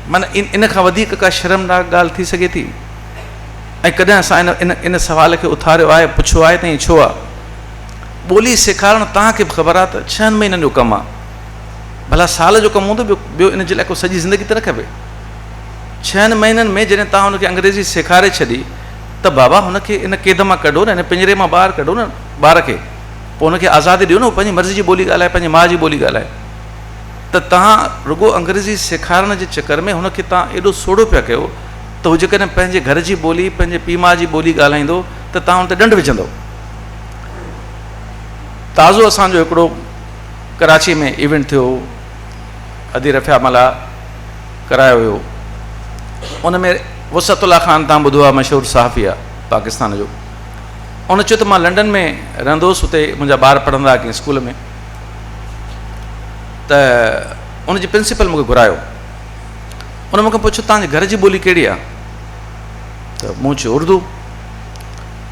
Speaker 3: माना इन खां वधीक का शर्मनाक ॻाल्हि थी सघे थी? ऐं कॾहिं असां इन सवाल खे उथारियो आहे, पुछियो आहे त ईअं छो आहे? ॿोली सेखारणु तव्हांखे बि ख़बर आहे त 6 महीननि जो कमु आहे, भला साल जो कमु हूंदो ॿियो इन जे लाइ को सॼी ज़िंदगी त न खपे। 6 महीननि में जॾहिं तव्हां हुनखे अंग्रेज़ी सेखारे छॾी त बाबा हुनखे इन क़ैद मां कढो न, इन पिंजरे मां ॿाहिरि कढो न ॿार खे, पोइ हुनखे आज़ादी ॾियो न, पंहिंजी मर्ज़ी जी ॿोली ॻाल्हाए, पंहिंजी माउ जी ॿोली ॻाल्हाए। त तव्हां रुॻो अंग्रेज़ी सेखारण जे चकर में हुनखे तव्हां एॾो सोढ़ो पिया कयो त हू जेकॾहिं पंहिंजे घर जी ॿोली, पंहिंजे पीउ माउ जी ॿोली ॻाल्हाईंदो त तव्हां हुन ते ॾंड विझंदो। ताज़ो असांजो हिकिड़ो कराची में इवेंट थियो, अदी रफ़िया मला करायो हुयो। उन में वसतुल्ला ख़ान, तव्हां ॿुधो आहे, मशहूरु सहाफ़ी आहे पाकिस्तान जो। उन चयो त मां लंडन में रहंदोसि, हुते मुंहिंजा ॿार पढ़ंदा हुआ कंहिं स्कूल में, त उनजी प्रिंसिपल मूंखे घुरायो। उन मूंखे पुछियो तव्हांजे घर जी ॿोली कहिड़ी आहे? त मूं चयो उर्दू।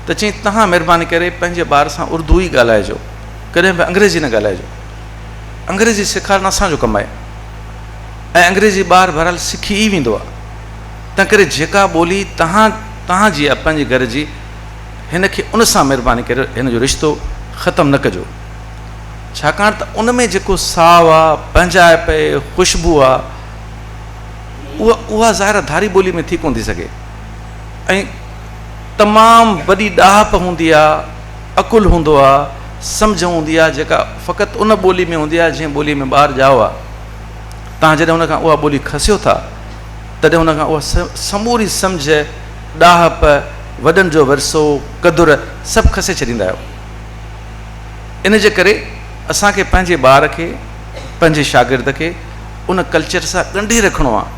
Speaker 3: त चई तव्हां महिरबानी करे पंहिंजे ॿार सां उर्दू ई ॻाल्हाइजो, कॾहिं बि अंग्रेज़ी न ॻाल्हाइजो। अंग्रेज़ी सेखारणु असांजो कमु आहे ऐं अंग्रेज़ी ॿार बहरहाल सिखी ई वेंदो आहे। तंहिं करे जेका ॿोली तव्हां तव्हांजी या पंहिंजे घर जी हिन खे उन सां महिरबानी करे हिन जो रिश्तो ख़तमु न कजो, छाकाणि त उन में जेको साव आहे, पंहिंजाइप आहे, ख़ुशबू आहे, उहा ज़ाहिर धारी ॿोली में थी कोन थी सघे। ऐं तमामु वॾी ॾाहप हूंदी आहे, अकुलु हूंदो आहे, सम्झ हूंदी आहे, जेका फ़क़ति उन ॿोली में हूंदी आहे जंहिं ॿोली में ॿारु ॼाओ आहे। तव्हां जॾहिं हुन खां उहा ॿोली खसियो था तॾहिं हुन खां उहा समूरी सम्झ, ॾाहप, वॾनि जो वरसो, क़दुर सभु खसे छॾींदा आहियो। इन जे करे असांखे पंहिंजे ॿार खे, पंहिंजे शागिर्द खे उन कल्चर सां ॻंढे रखिणो आहे।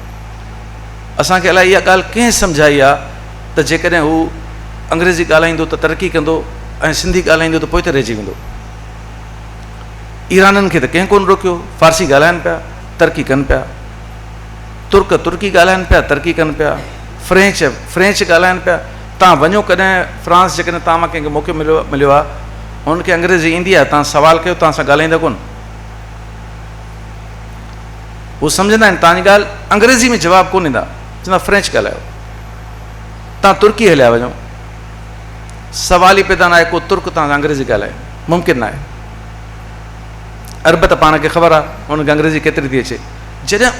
Speaker 3: असांखे अलाए इहा ॻाल्हि कंहिं सम्झाई आहे त जेकॾहिं हू अंग्रेज़ी ॻाल्हाईंदो त तरक़ी कंदो ऐं सिंधी ॻाल्हाईंदो त पोइ त रहिजी वेंदो। ईराननि खे त कंहिं कोन रोकियो, फारसी ॻाल्हाइनि पिया, तरक़ी कनि पिया। तुर्की ॻाल्हाइनि पिया, तरक़ी कनि पिया। फ्रेंच ॻाल्हाइनि पिया। तव्हां वञो कॾहिं फ्रांस, जेकॾहिं तव्हां मां कंहिंखे मौक़ो मिलियो आहे, हुनखे अंग्रेज़ी ईंदी आहे, तव्हां सवाल कयो, तव्हां सां ॻाल्हाईंदा कोन। हू सम्झंदा आहिनि तव्हांजी ॻाल्हि, अंग्रेज़ी में जवाबु कोन ॾींदा, चवंदा फ्रेंच ॻाल्हायो। तव्हां तुर्की हलिया वञो, सवाल ई पैदा न आहे को तुर्क तव्हां अंग्रेज़ी ॻाल्हाए, मुमकिन न आहे। अरब त पाण खे ख़बर आहे हुनखे अंग्रेज़ी केतिरी थी अचे। जॾहिं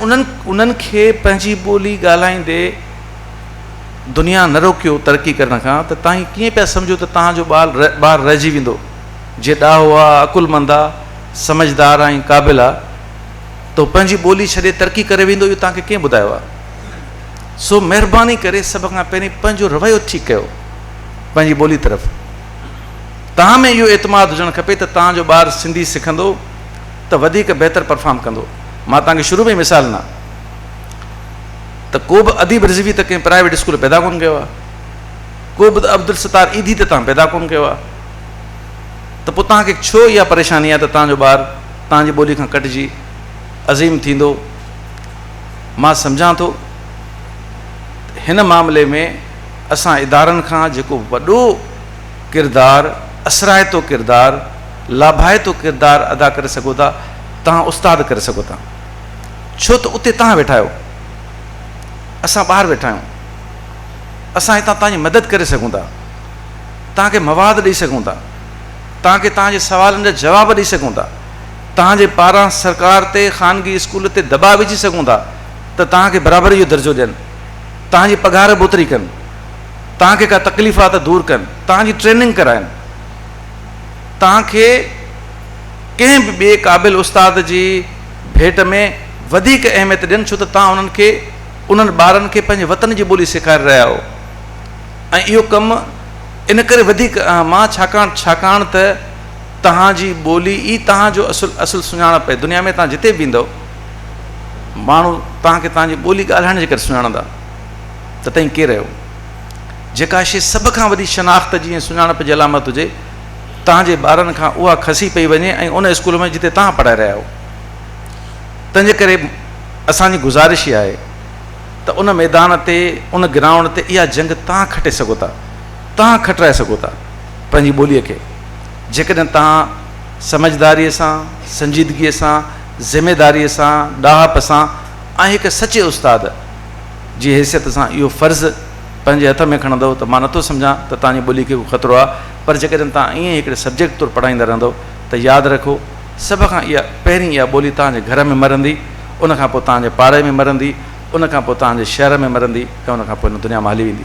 Speaker 3: उन्हनि खे पंहिंजी ॿोली ॻाल्हाईंदे दुनिया न रोकियो तरक़ी करण खां, त तव्हां कीअं पिया सम्झो त तव्हांजो ॿारु रहिजी वेंदो, जे ॾाहो आहे, अकुलमंद आहे, समझदार आहे ऐं क़ाबिल आहे, त पंहिंजी ॿोली छॾे तरक़ी करे वेंदो, इहो तव्हांखे कंहिं ॿुधायो आहे? सो महिरबानी करे सभ खां पहिरीं पंहिंजो रवैयो ठीकु कयो पंहिंजी ॿोली तरफ़। तव्हां में इहो एतमाद हुजणु खपे त तव्हांजो ॿारु सिंधी सिखंदो त वधीक बहितर परफॉर्म कंदो। मां तव्हांखे शुरू में मिसाल ॾिना त को बि अदीब रिज़वी त कंहिं प्राइवेट स्कूल पैदा कोन कयो आहे, को बि अब्दुल सत्तार ईदी त तव्हां पैदा कोन कयो आहे, त पोइ तव्हांखे छो इहा परेशानी आहे त तव्हांजो ॿारु तव्हांजी ॿोली खां कटिजी अज़ीम थींदो? मां सम्झां थो हिन मामले में असां इदारनि खां जेको वॾो किरदारु, असराइतो किरदारु, लाभाइतो किरदारु अदा करे सघो था, तव्हां उस्ताद करे सघो था। छो त उते तव्हां वेठा आहियो, असां ॿाहिरि वेठा आहियूं। असां हितां तव्हांजी मदद करे सघूं था, तव्हांखे मवाद ॾेई सघूं था, तव्हांखे तव्हांजे सुवालनि जा जवाब ॾेई सघूं था, तव्हांजे पारां सरकार ते, ख़ानगी स्कूल ते दॿाउ विझी सघूं था त तव्हांखे बराबरी जो दर्जो ॾियनि, तव्हांजी पघार बोतरी कनि, तव्हांखे का तकलीफ़ आहे त दूरि कनि, तव्हांजी ट्रेनिंग कराइनि, तव्हांखे कंहिं बि ॿिए क़ाबिल उस्ताद जी भेट में वधीक अहमियत ॾियनि, छो त तव्हां उन्हनि खे, उन्हनि ॿारनि खे पंहिंजे वतन जी ॿोली सेखारे रहिया आहियो। ऐं इहो कमु इन करे वधीक अहम आहे छाकाणि त तव्हांजी ॿोली ई तव्हांजो असुलु सुञाणप आहे। दुनिया में तव्हां जिते बि ईंदव, माण्हू तव्हांखे तव्हांजी ॿोली ॻाल्हाइण जे करे सुञाणंदा त तव्हां केरु आहियो। जेका शइ सभ खां वॾी शनाख़्त जीअं सुञाणप जी अलामत हुजे, तव्हांजे ॿारनि खां उहा खसी पई वञे ऐं उन स्कूल में जिते तव्हां पढ़ाए रहिया आहियो। तंहिंजे करे असांजी गुज़ारिश इहा आहे त उन मैदान ते, उन ग्राउंड ते इहा जंग तव्हां खटे सघो था, तव्हां खटाए सघो था पंहिंजी ॿोलीअ खे। जेकॾहिं तव्हां समझदारीअ सां, संजीदगीअ सां, ज़िमेदारीअ सां, ॾाहप सां ऐं हिकु सचे उस्ताद जी हैसियत सां इहो फ़र्ज़ु पंहिंजे हथ में खणंदव त मां नथो सम्झां त तव्हांजी ॿोली खे ख़तरो आहे, पर जेकॾहिं तव्हां ईअं हिकिड़े सब्जेक्ट तौरु पढ़ाईंदा रहंदव त यादि रखो सभ खां इहा पहिरीं इहा ॿोली तव्हांजे घर में मरंदी, उनखां पोइ तव्हांजे पाड़े में मरंदी, उनखां पोइ तव्हांजे शहर में मरंदी ऐं उनखां पोइ हिन दुनिया मां हली वेंदी।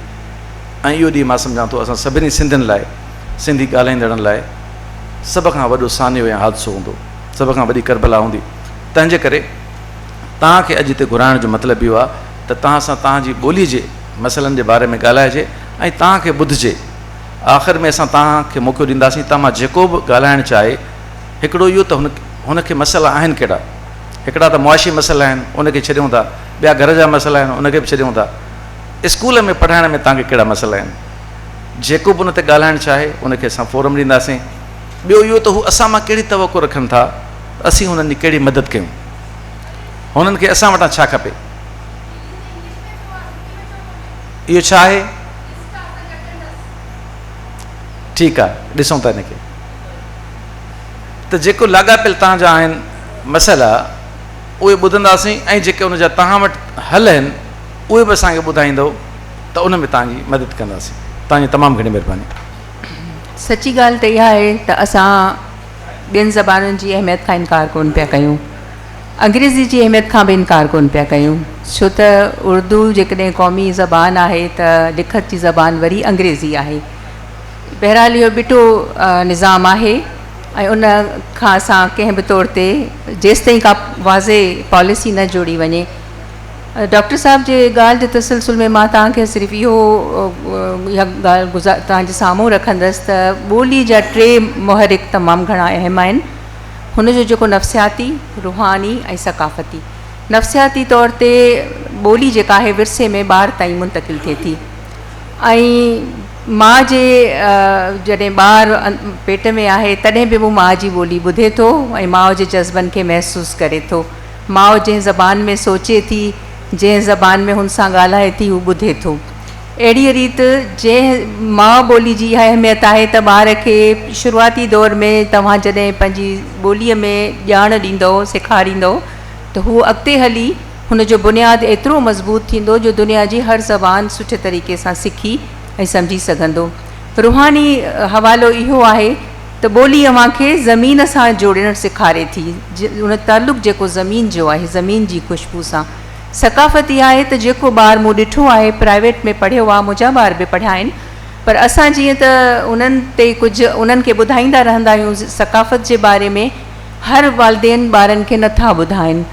Speaker 3: ऐं इहो ॾींहुं मां सम्झां थो असां सभिनी सिंधियुनि लाइ, सिंधी ॻाल्हाईंदड़नि लाइ सभ खां वॾो सानियो या हादिसो हूंदो, सभ खां वॾी करबला हूंदी। तंहिंजे करे तव्हांखे अॼु हिते घुराइण जो मतिलबु इहो आहे त तव्हां सां तव्हांजी ॿोलीअ जे मसइलनि जे बारे में ॻाल्हाइजे ऐं तव्हांखे ॿुधिजे। आख़िर में असां तव्हांखे मौक़ो ॾींदासीं, तव्हां जेको बि ॻाल्हाइणु चाहे। हिकिड़ो इहो त हुनखे मसइला आहिनि कहिड़ा, हिकिड़ा त मुआशी मसइला आहिनि, उनखे छॾियूं था, ॿिया घर जा मसइला आहिनि, उनखे बि छॾियूं था। स्कूल में पढ़ाइण में तव्हांखे कहिड़ा मसइला आहिनि, जेको बि उन ते ॻाल्हाइणु चाहे उनखे असां फोरम ॾींदासीं। ॿियो इहो त हू असां मां कहिड़ी तवक़ो रखनि था, असीं हुननि जी कहिड़ी मदद कयूं, हुननि खे असां वटां छा खपे। इहो छा आहे? ठीकु आहे, ॾिसूं था हिनखे। त जेको लाॻापियल तव्हांजा आहिनि मसइला उहे ॿुधंदासीं ऐं जेके उनजा तव्हां वटि हल आहिनि उहे बि असांखे ॿुधाईंदव त त उन में तव्हांजी मदद कंदासीं। तव्हांजी तमामु घणी महिरबानी।
Speaker 2: सची ॻाल्हि त इहा आहे त असां ॿियनि ज़बानुनि जी अहमियत खां इनकार कोन पिया कयूं, अंग्रेज़ी जी अहमियत खां बि इनकार कोन पिया कयूं, छो त उर्दू जेकॾहिं क़ौमी ज़बान आहे त लिखत जी ज़बान वरी अंग्रेज़ी आहे। बहरहाल इहो ॿिटो निज़ाम आहे ऐं उन खां असां कंहिं बि तौर ते जेसिताईं का वाज़े पॉलिसी न जोड़ी वञे। डॉक्टर साहब जे ॻाल्हि जे तसलसल में मां तव्हांखे सिर्फ़ु इहो इहा ॻाल्हि तव्हांजे साम्हूं रखंदसि त ॿोली जा 3 मुहरिक तमामु घणा अहम आहिनि। हुनजो जेको नफ़्सियाती, रूहानी ऐं सक़ाफ़ती। नफ़्सियाती तौर ते ॿोली जेका आहे विरसे में ॿार ताईं मुंतक़िल थिए थी ऐं माउ जे जॾहिं ॿारु पेट में आहे तॾहिं बि उहो माउ जी ॿोली ॿुधे थो ऐं माउ जे जज़्बनि खे महसूसु करे थो। माउ जंहिं ज़बान में सोचे थी, जंहिं ज़बान में हुन सां ॻाल्हाए थी, उहो ॿुधे थो। अहिड़ी रीति जंहिं माउ ॿोली जी इहा अहमियत आहे त ॿार खे शुरूआती दौर में तव्हां जॾहिं पंहिंजी ॿोलीअ में ॼाण ॾींदव, सेखारींदव त हू अॻिते हली हुनजो बुनियादु एतिरो मज़बूत थींदो जो दुनिया जी हर ज़बान सुठे तरीक़े सां सिखी ऐं सम्झी सघंदो। रूहानी हवालो इहो आहे त ॿोली अव्हांखे ज़मीन सां जोड़णु सेखारे थी, उन तालुक़ु जेको ज़मीन जो आहे, ज़मीन जी ख़ुशबू सां। सक़ाफ़ती आहे त जेको ॿारु मूं ॾिठो आहे, प्राइवेट में पढ़ियो आहे, मुंहिंजा ॿार बि पढ़िया आहिनि, पर असां जीअं त उन्हनि ते कुझु उन्हनि खे ॿुधाईंदा रहंदा आहियूं सक़ाफ़त जे बारे में, हर वालदेन ॿारनि खे नथा ॿुधाइनि।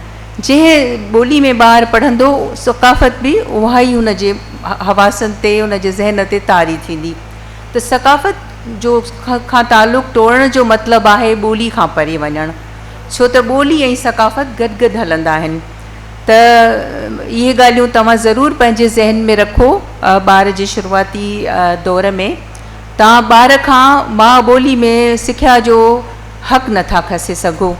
Speaker 2: जंहिं ॿोली में ॿारु पढ़ंदो सक़ाफ़त बि उहा ई उन जे हवासनि ते, उन जे ज़हन ते तारी थींदी। त सक़ाफ़त जो खां तालुक़ु तोड़ण जो मतिलबु आहे ॿोली खां परे वञणु, छो त ॿोली ऐं सक़ाफ़त गॾु गॾु हलंदा आहिनि। त इहे ॻाल्हियूं तव्हां ज़रूरु पंहिंजे ज़हन में रखो। ॿार जे शुरूआती दौर में तव्हां ॿार खां माउ ॿोली में सिख्या जो हक़ नथा खसे सघो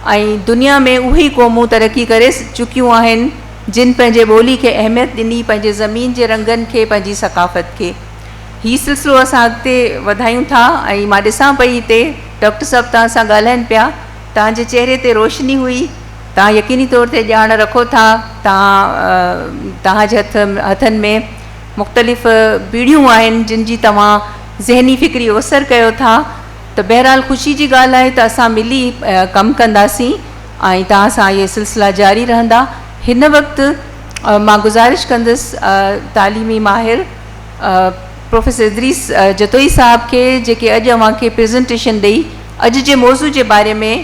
Speaker 2: ऐं दुनिया में उहे क़ौमूं तरक़ी करे चुकियूं आहिनि जिन पंहिंजे ॿोली खे अहमियत ॾिनी, पंहिंजे ज़मीन जे रंगनि खे, पंहिंजी सक़ाफ़त खे। हीउ सिलसिलो असां अॻिते वधायूं था ऐं मां ॾिसां पई हिते डॉक्टर साहब तव्हां सां ॻाल्हाइनि पिया, तव्हांजे चहिरे ते रोशनी हुई, तव्हां यकीनी तौर ते ॼाण रखो था, तव्हांजे हथनि में मुख़्तलिफ़ पीढ़ियूं आहिनि जिन जी तव्हां ज़हनी फ़िक्री असरु कयो था। त बहरहाल ख़ुशी जी ॻाल्हि आहे त असां मिली कमु कंदासीं ऐं तव्हां सां इहे सिलसिला जारी रहंदा। हिन वक़्तु मां गुज़ारिश कंदसि तालीमी माहिर प्रोफेसर इदरीस जतोई साहब खे, जेके अॼु अव्हांखे प्रेज़ेंटेशन ॾेई अॼु जे मौज़ू जे बारे में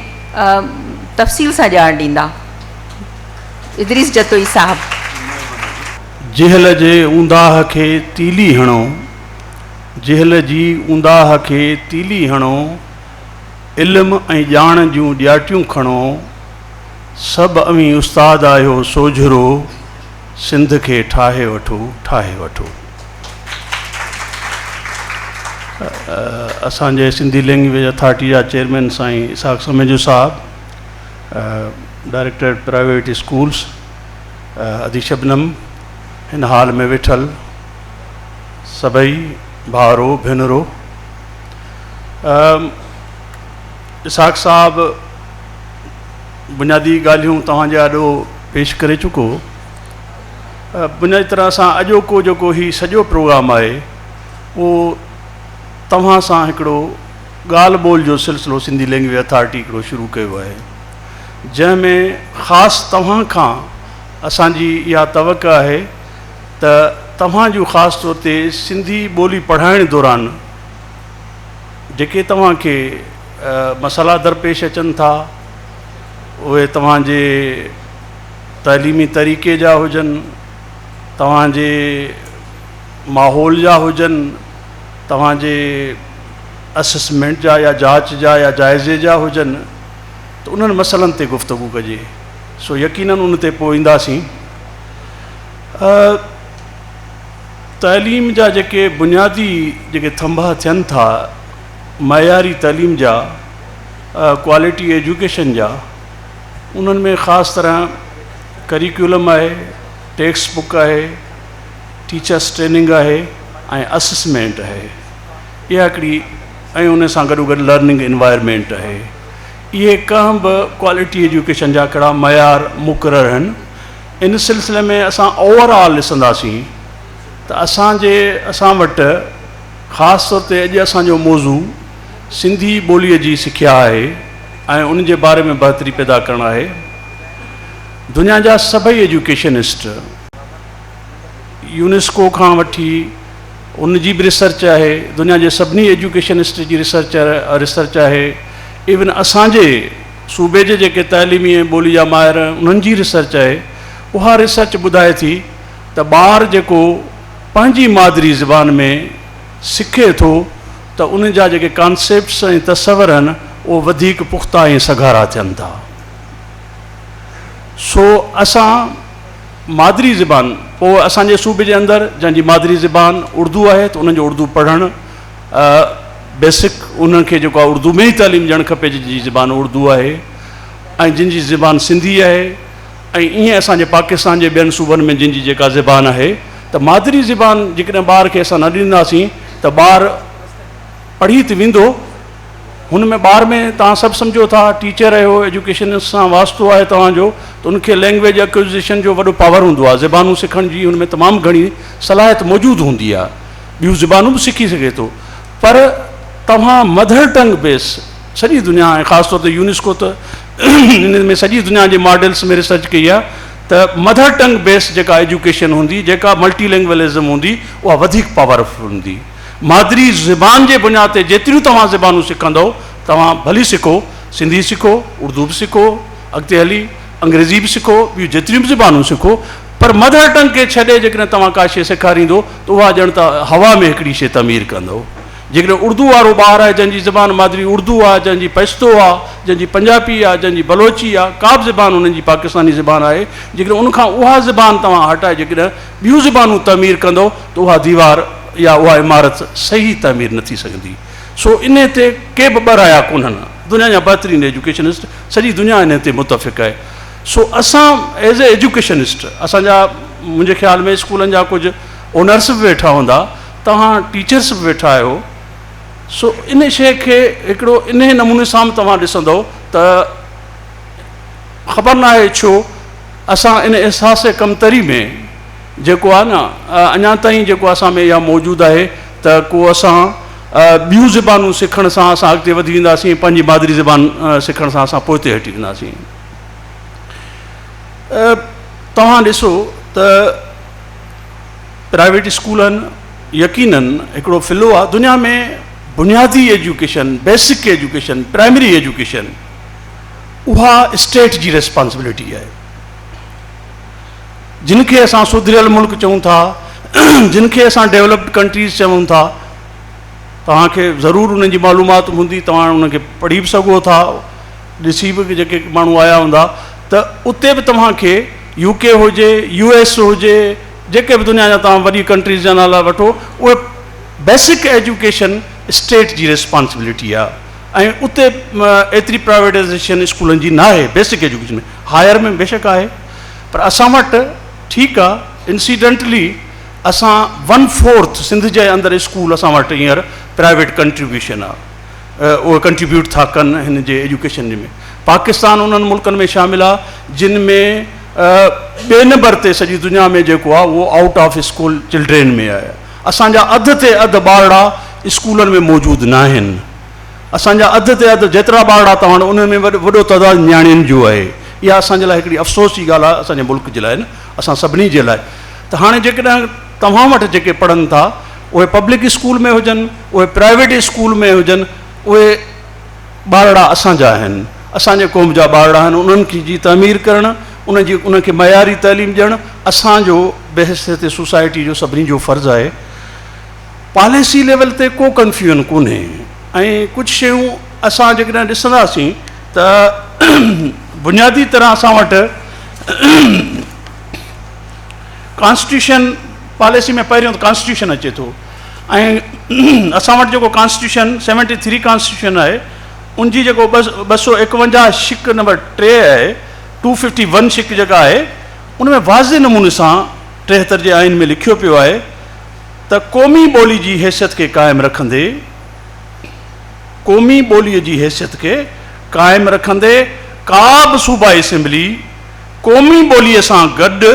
Speaker 2: तफ़सील सां ॼाण ॾींदा। इदरीस जतोई साहब।
Speaker 4: जिहल जे ऊंदाह खे तीली हणो, जिहल जी ऊंदाह खे तीली हणो, इल्म ऐं ॼाण जूं ॾियाटियूं खणो, सभु अवी उस्ताद आहियो सोझरो, सिंध खे ठाहे वठो, ठाहे वठो। असांजे सिंधी लैंग्वेज अथॉरिटी जा चेयरमैन साईं इसाक समेजो साहब, डायरेक्टर प्राइवेट स्कूल्स अदी शबनम, हिन हाल में वेठल सभई भाउरो भेनरो, इसाक साहब बुनियादी ॻाल्हियूं तव्हांजे आॾो पेश करे चुको। बुनियादी तरह सां अॼोको जेको ही सॼो प्रोग्राम आहे उहो तव्हां सां हिकिड़ो ॻाल्हि ॿोल जो सिलसिलो सिंधी लैंग्वेज अथॉरिटी हिकिड़ो शुरू कयो आहे, जंहिंमें ख़ासि तव्हां खां असांजी इहा तवक़ा आहे त तव्हां जूं ख़ासि तौर ते सिंधी ॿोली पढ़ाइण दौरान जेके तव्हांखे मसइला दरपेश अचनि था, उहे तव्हांजे तइलीमी तरीक़े जा हुजनि, तव्हांजे माहौल जा हुजनि, तव्हांजे असेसमेंट जा या जांच जा या जाइज़े जा हुजनि, त उन्हनि मसइलनि ते गुफ़्तगू कजे। सो यकीनन उन ते पोइ ईंदासीं। तइलीम जा जेके बुनियादी जेके थंभा थियनि था मयारी तइलीम जा, क्वालिटी एजुकेशन जा, उन्हनि में ख़ासि तरह करिकुलम आहे, टेक्स्ट बुक आहे, टीचर्स ट्रेनिंग आहे ऐं असेसमेंट आहे। इहा हिकिड़ी ऐं उन सां गॾो गॾु लर्निंग इन्वायरमेंट आहे। इहे कंहिं बि क्वालिटी एजुकेशन जा कहिड़ा मयार मुक़ररु आहिनि। इन सिलसिले में असां ओवरऑल ॾिसंदासीं त त असां वटि ख़ासि तौर ते अॼु असांजो मौज़ू सिंधी ॿोलीअ जी सिख्या आहे ऐं उन जे बारे में बहितरी पैदा करणु आहे। दुनिया जा सभई एजुकेशनिस्ट, यूनेस्को खां वठी उन जी बि रिसर्च आहे, दुनिया जे सभिनी एजुकेशनिस्ट जी रिसर्च आहे, इवन असांजे सूबे जे जेके तइलीमी ऐं ॿोली जा माहिर उन्हनि जी रिसर्च आहे। उहा रिसर्च ॿुधाए थी त ॿारु जेको पंहिंजी मादिरी ज़बान में सिखे थो त उन जा जेके कॉन्सेप्ट्स ऐं तसवर आहिनि उहे वधीक पुख़्ता ऐं सघारा थियनि था। सो असां मादिरी ज़बान, पोइ असांजे सूबे जे अंदरि जंहिंजी मादिरी ज़बान उर्दू आहे त उन्हनि जो उर्दू पढ़णु बेसिक, उन्हनि खे जेको आहे उर्दू में ई तालीम ॾियणु खपे जंहिंजी ज़बान उर्दू आहे, ऐं जिन जी ज़बान सिंधी आहे। ऐं ईअं असांजे पाकिस्तान जे ॿियनि सूबनि में जिन जी जेका ज़बान आहे, त मादिरी ज़बान जेकॾहिं ॿार खे असां न ॾींदासीं त ॿारु पढ़ी त वेंदो, हुन में ॿार में तव्हां सभु सम्झो था, टीचर आहियो, एजुकेशन सां वास्तो आहे तव्हांजो, त उनखे लैंग्वेज एक्विज़िशन जो वॾो पावर हूंदो आहे। ज़बानूं सिखण जी हुन में तमामु घणी सलाहियत मौजूदु हूंदी आहे, ॿियूं ज़बानूं बि सिखी सघे थो। पर तव्हां मदर टंग बेस सॼी दुनिया, ऐं ख़ासि तौर ते यूनेस्को त हिन में सॼी दुनिया जे मॉडल्स में रिसर्च कई आहे त मदर टंग बेस जेका एजुकेशन हूंदी, जेका मल्टीलैंग्वेलिज़म हूंदी, उहा वधीक पावरफुल हूंदी। मादिरी ज़बान जे बुनियाद ते जेतिरियूं तव्हां ज़बानूं सिखंदव, तव्हां भली सिखो, सिंधी सिखो, उर्दू बि सिखो, अॻिते हली अंग्रेज़ी बि सिखो, ॿियूं जेतिरियूं बि ज़बानूं सिखो, पर मदर टंग खे छॾे जेकॾहिं तव्हां का शइ सेखारींदो त उहा ॼण त हवा में हिकिड़ी शइ तमीर कंदो। जेकॾहिं उर्दू वारो ॿारु आहे जंहिंजी ज़बान मादिरी उर्दू आहे, जंहिंजी पश्तो आहे, जंहिंजी पंजाबी आहे, जंहिंजी बलोची आहे, का बि ज़बान उन्हनि जी पाकिस्तानी ज़बान आहे, जेकॾहिं उनखां उहा ज़बान तव्हां हटाए जेकॾहिं ॿियूं ज़बानूं तमीर कंदो त उहा दीवार या उहा इमारत सही तमीर न थी सघंदी। सो इन ते के बि ॿराया कोन्हनि, दुनिया जा बहितरीन एजुकेशनिस्ट, सॼी दुनिया इन ते मुतफ़िक़ आहे। सो असां एज़ ए एजुकेशनिस्ट, असांजा मुंहिंजे ख़्याल में स्कूलनि जा कुझु ओनर्स बि वेठा हूंदा, तव्हां टीचर्स बि वेठा आहियो। सो इन शइ खे हिकिड़ो इन नमूने सां बि तव्हां ॾिसंदव त ख़बर न आहे छो असां इन अहसास कमतरी में जेको आहे न, अञा ताईं जेको असां में इहा मौजूदु आहे त को असां ॿियूं ज़बानूं सिखण सां असां अॻिते वधी वेंदासीं, पंहिंजी मादिरी ज़बान सिखण सां असां पोइ ते हटी वेंदासीं। तव्हां ॾिसो त प्राइवेट स्कूलनि यकीनन हिकिड़ो फ़िलो आहे दुनिया में। बुनियादी education, basic education, primary education, उहा स्टेट जी रिस्पॉन्सिबिलिटी आहे। जिन खे असां सुधरियल मुल्क चऊं था, जिन खे असां डेवलप्ड कंट्रीज़ चऊं था, तव्हांखे ज़रूरु उन्हनि जी मालूमात हूंदी, तव्हां उनखे पढ़ी बि सघो था, ॾिसी बि जेके माण्हू आया हूंदा, त उते बि तव्हांखे UK हुजे, US हुजे, जेके बि दुनिया जा तव्हां वॾी कंट्रीज़ जा नाला वठो, उहे बेसिक एजुकेशन स्टेट जी रिस्पॉन्सिबिलिटी आहे। ऐं उते एतिरी प्राइवेटाइज़ेशन स्कूलनि जी न आहे बेसिक एजुकेशन में, हायर में बेशक आहे, पर असां वटि ठीकु आहे इंसिडेंटली असां 1/4 सिंध जे अंदरि स्कूल असां वटि हींअर प्राइवेट कंट्रीब्यूशन आहे, उहे कंट्रीब्यूट था कनि हिन जे एजुकेशन में। पाकिस्तान उन्हनि मुल्कनि में शामिल आहे जिन में ॿिए नंबर ते सॼी दुनिया में जेको आहे उहो आउट ऑफ स्कूल चिल्ड्रेन में आहे। असांजा अधु ते अधु ॿारड़ा स्कूलनि में मौजूदु न आहिनि। असांजा अधु ते अधु जेतिरा ॿारड़ा तव्हां उन में वॾो तइदादु नियाणियुनि जो आहे। इहा असांजे लाइ हिकिड़ी अफ़सोस जी ॻाल्हि आहे, असांजे मुल्क जे लाइ न, असां सभिनी जे लाइ। त हाणे जेकॾहिं तव्हां वटि जेके पढ़नि था उहे पब्लिक स्कूल में हुजनि, उहे प्राइवेट स्कूल में हुजनि, उहे ॿारड़ा असांजा आहिनि, असांजे क़ौम जा ॿारड़ा आहिनि। उन्हनि जी तामीर करणु, उनखे मयारी तइलीम ॾियणु असांजो बहसियत सोसाइटी जो सभिनी जो फ़र्ज़ु आहे। पॉलिसी लेवल ते को कंफ्यूजन कोन्हे। ऐं कुझु शयूं असां जेकॾहिं ॾिसंदासीं त बुनियादी तरह असां वटि कॉन्स्टिट्यूशन पॉलिसी में पहिरियों त कॉन्स्टिट्यूशन अचे थो, ऐं असां वटि जेको कॉन्स्टिट्यूशन 73 कॉन्स्टिट्यूशन आहे, उनजी जेको 251 शिक नंबर 3 आहे, 251 शिक जेका आहे, उन में वाज़े नमूने सां 73 जे आइन में लिखियो पियो आहे त क़ौमी ॿोली जी हैसियत खे क़ाइमु रखंदे, क़ौमी ॿोलीअ जी हैसियत खे क़ाइमु रखंदे का बि सूबाई असेंबली क़ौमी ॿोलीअ सां गॾु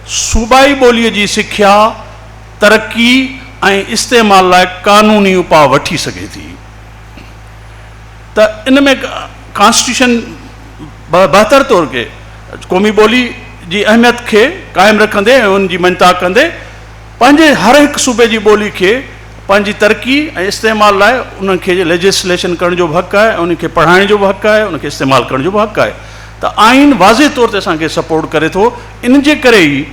Speaker 4: सूबाई ॿोलीअ जी सिख्या तरक़ी ऐं इस्तेमाल लाइ क़ानूनी उपाउ वठी सघे थी। त इन में कॉन्स्टिट्यूशन बहितर तौर ते क़ौमी ॿोली जी अहमियत खे क़ाइमु रखंदे ऐं उनजी मञता कंदे पंहिंजे हर हिकु सूबे जी ॿोली खे पंहिंजी तरक़ी ऐं इस्तेमाल लाइ उनखे लेजिस्लेशन करण जो बि हक़ु आहे, उनखे पढ़ाइण जो बि हक़ु आहे, उनखे इस्तेमालु करण जो बि हक़ु आहे। त आइन वाज़े तौर ते असांखे सपोर्ट करे थो। इन जे करे ई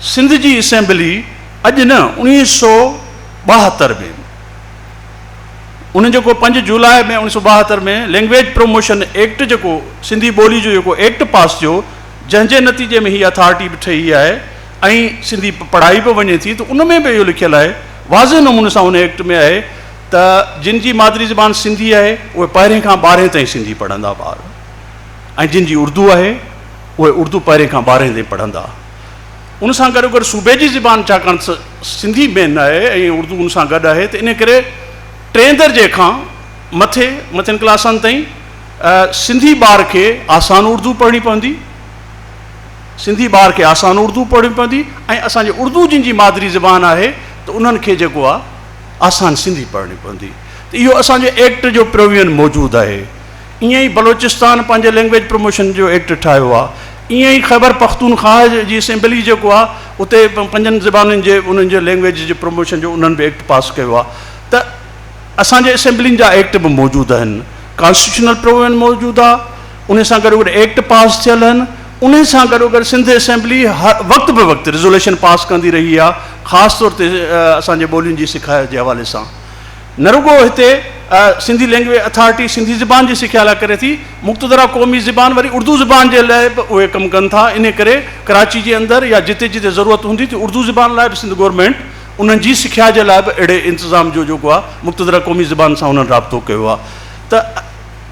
Speaker 4: सिंध जी असेंबली अॼु न 1972 में उन जेको 5 जुलाई में 1972 में लैंग्वेज प्रमोशन एक्ट जेको सिंधी ॿोली जो जेको एक्ट पास थियो, जंहिंजे नतीजे में हीअ अथॉरिटी बि ठही आहे ऐं सिंधी पढ़ाई बि वञे थी, त उन में बि इहो लिखियलु आहे वाज़े नमूने सां उन एक्ट में आहे त जिन जी मादरी ज़बान सिंधी आहे उहे 1 खां 12 ताईं सिंधी पढ़ंदा ॿार, ऐं जिन जी उर्दू आहे उहे उर्दू 1 खां 12 ताईं पढ़ंदा। उन सां गॾो गॾु सूबे जी ज़बान छाकाणि सिंधी मेन आहे ऐं उर्दू उन सां गॾु आहे, त इन करे 3 दर्जे खां मथें क्लासनि ताईं सिंधी ॿार खे आसान उर्दू पढ़णी पवंदी, सिंधी ॿार खे आसान उर्दू पढ़णी पवंदी, ऐं असांजे उर्दू जिन जी मादरी ज़बान आहे त उन्हनि खे जेको आहे आसान सिंधी पढ़णी पवंदी। त इहो असांजे एक्ट जो प्रोविजन मौजूदु आहे। ईअं ई बलोचिस्तान पंहिंजे लैंग्वेज प्रमोशन जो एक्ट ठाहियो आहे, ईअं ई ख़ैबर पख्तूनख्वा जी असेंबली जेको आहे उते 5 ज़बानुनि जे उन्हनि जे लैंग्वेज जे प्रमोशन जो उन्हनि बि एक्ट पास कयो आहे। त असांजे असेंबलियुनि जा एक्ट बि मौजूदु आहिनि, कॉन्स्टिट्यूशनल प्रोविजन मौजूदु आहे, उन सां गॾो गॾु एक्ट पास थियल आहिनि। उन सां गॾो गॾु सिंध असेंबली वक़्तु बि वक़्तु रिज़ोल्यूशन पास कंदी रही आहे, ख़ासि तौर ते असांजे ॿोलियुनि जी सिखाइण जे हवाले सां। न रुगो हिते सिंधी लैंग्वेज अथॉरिटी सिंधी ज़बान जी सिख्या लाइ करे थी, मुक़्तदरा क़ौमी ज़बान वरी उर्दू ज़बान जे लाइ बि उहे कमु कनि था। इन करे कराची जे अंदरि या जिते जिते ज़रूरत हूंदी त उर्दू ज़बान लाइ बि सिंध गवर्नमेंट उन्हनि जी सिख्या जे लाइ बि अहिड़े इंतिज़ाम जो जेको आहे मुक़्तदरा क़ौमी ज़बान सां उन्हनि राब्तो कयो आहे। त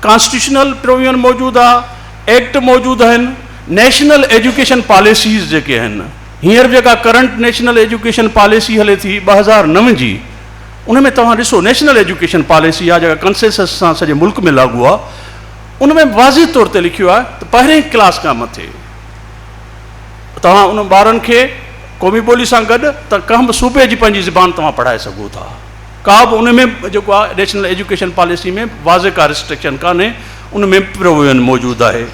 Speaker 4: कॉन्स्टिट्यूशनल प्रोविजन मौजूदु आहे, एक्ट मौजूदु आहिनि, नेशनल एजुकेशन पॉलिसीज़ जेके आहिनि, हींअर जेका करंट नेशनल एजुकेशन पॉलिसी हले थी 2009 जी, उन में तव्हां ॾिसो नेशनल एजुकेशन पॉलिसी आहे जेका कंसेंसस सां सॼे मुल्क में लागू आहे, उन में वाज़े तौर ते लिखियो आहे त 1 क्लास खां मथे तव्हां उन ॿारनि खे क़ौमी ॿोली सां गॾु त कंहिं बि सूबे जी पंहिंजी ज़बान तव्हां पढ़ाए सघो था। का बि उन में जेको आहे नेशनल एजुकेशन पॉलिसी में वाज़े का रिस्ट्रिक्शन कान्हे, उन में प्रोविजन मौजूदु आहे।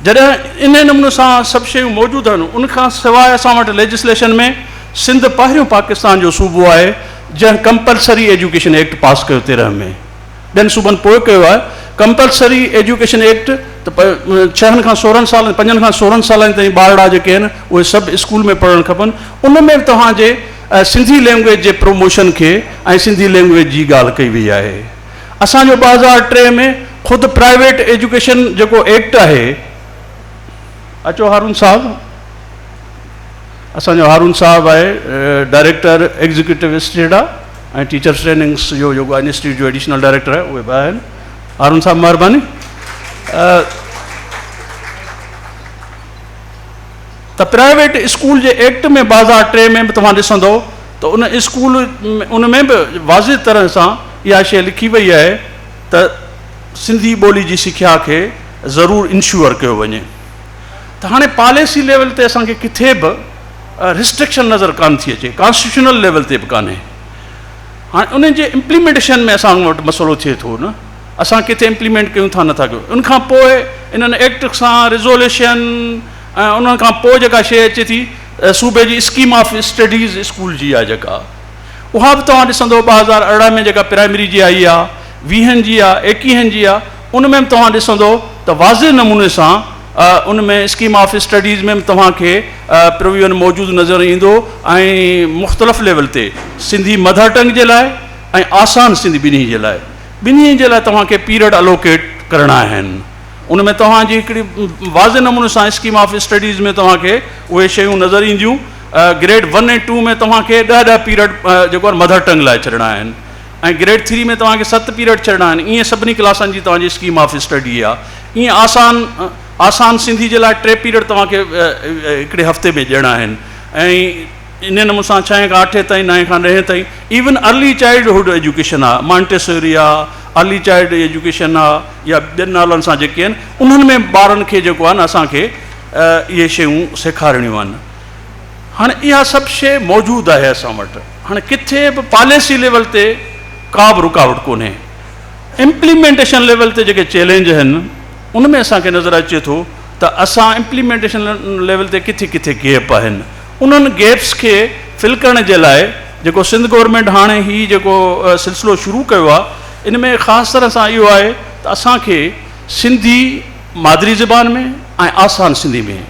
Speaker 4: जॾहिं इन नमूने सां सभु शयूं मौजूदु आहिनि, उनखां सवाइ असां वटि लेजिस्लेशन में सिंध पहिरियों पाकिस्तान जो सूबो आहे जंहिं कंपलसरी एजुकेशन एक्ट पास कयो 13 में, 2 सूबनि पोइ कयो आहे कंपलसरी एजुकेशन एक्ट। त 6 खां 16 साल 5 खां 16 सालनि ताईं ॿारड़ा जेके आहिनि उहे सभु स्कूल में पढ़णु खपनि। उन में तव्हांजे सिंधी लैंग्वेज जे प्रमोशन खे ऐं सिंधी लैंग्वेज जी ॻाल्हि कई वई आहे। असांजो 2003 में ख़ुदि प्राइवेट एजुकेशन जेको एक्ट आहे, अचो हारून साहब, असांजो हारून साहब आहे डायरेक्टर एग्जीक्यूटिव स्टेट आहे ऐं टीचर्स ट्रेनिंग्स जो जेको इंस्टीट्यूट जो एडिशनल डायरेक्टर आहे, उहे बि आहिनि। हारून साहब महिरबानी। त प्राइवेट स्कूल जे एक्ट में 2003 में बि तव्हां ॾिसंदो त उन स्कूल उन में बि वाज़े तरह सां इहा शइ लिखी वई आहे त सिंधी ॿोली जी सिख्या खे ज़रूरु इंश्योर कयो वञे। त हाणे पॉलिसी लेवल ते असांखे किथे बि रिस्ट्रिक्शन नज़र कान थी अचे, कॉन्स्टिट्यूशनल लेवल ते बि कान्हे। हाणे उन जे इम्प्लीमेंटेशन में असां वटि मसइलो थिए थो न, असां किथे इम्प्लीमेंट कयूं था नथा कयूं। उनखां पोइ इन्हनि एक्ट सां रिज़ोल्यूशन ऐं उन खां पोइ जेका शइ अचे थी सूबे जी स्कीम ऑफ स्टडीज़ स्कूल जी आहे जेका, उहा बि तव्हां ॾिसंदो 2018 में जेका प्राइमरी जी आई आहे, 20 जी आहे, 21 जी आहे, उन में बि तव्हां ॾिसंदो त वाज़े नमूने सां उन में स्कीम ऑफ स्टडीज़ में बि तव्हांखे प्रोविजन मौजूदु नज़र ईंदो ऐं मुख़्तलिफ़ लेवल ते सिंधी मदर टंग जे लाइ ऐं आसान सिंधी ॿिन्ही जे लाइ तव्हांखे पीरियड अलोकेट करणा आहिनि। उन में तव्हांजी हिकिड़ी वाज़े नमूने सां स्कीम ऑफ स्टडीज़ में तव्हांखे उहे शयूं नज़र ईंदियूं। ग्रेड 1 ऐं 2 में तव्हांखे 10 पीरियड जेको आहे मदर टंग लाइ छॾणा आहिनि ऐं ग्रेड 3 में तव्हांखे 7 पीरियड छॾणा आहिनि। ईअं सभिनी क्लासनि जी तव्हांजी स्कीम ऑफ स्टडी आहे। ईअं आसान सिंधी जे लाइ 3 पीरियड तव्हांखे हिकिड़े हफ़्ते में ॾियणा आहिनि ऐं इन नमूने सां 6 खां 8 ताईं 9 खां 10 ताईं इवन अर्ली चाइल्डहुड एजुकेशन आहे, मॉन्टेसरी आहे, अर्ली चाइल्ड एजुकेशन आहे या ॿियनि नालनि सां जेके आहिनि, उन्हनि में ॿारनि खे जेको आहे न असांखे इहे शयूं सेखारणियूं आहिनि। हाणे इहा सभु शइ मौजूदु आहे असां वटि। हाणे किथे बि पॉलिसी लेवल ते का बि रुकावट कोन्हे। इम्प्लीमेंटेशन लेवल ते जेके चैलेंज आहिनि उन में असांखे नज़र अचे थो त असां इम्प्लीमेंटेशन लेवल ते किथे किथे गैप आहिनि। उन्हनि गैप्स खे फिल करण जे लाइ जेको सिंध गवर्नमेंट हाणे ही जेको सिलसिलो शुरू कयो आहे, इन में ख़ासि तरह सां इहो आहे त असांखे सिंधी मादरी ज़बान में ऐं आसान सिंधी में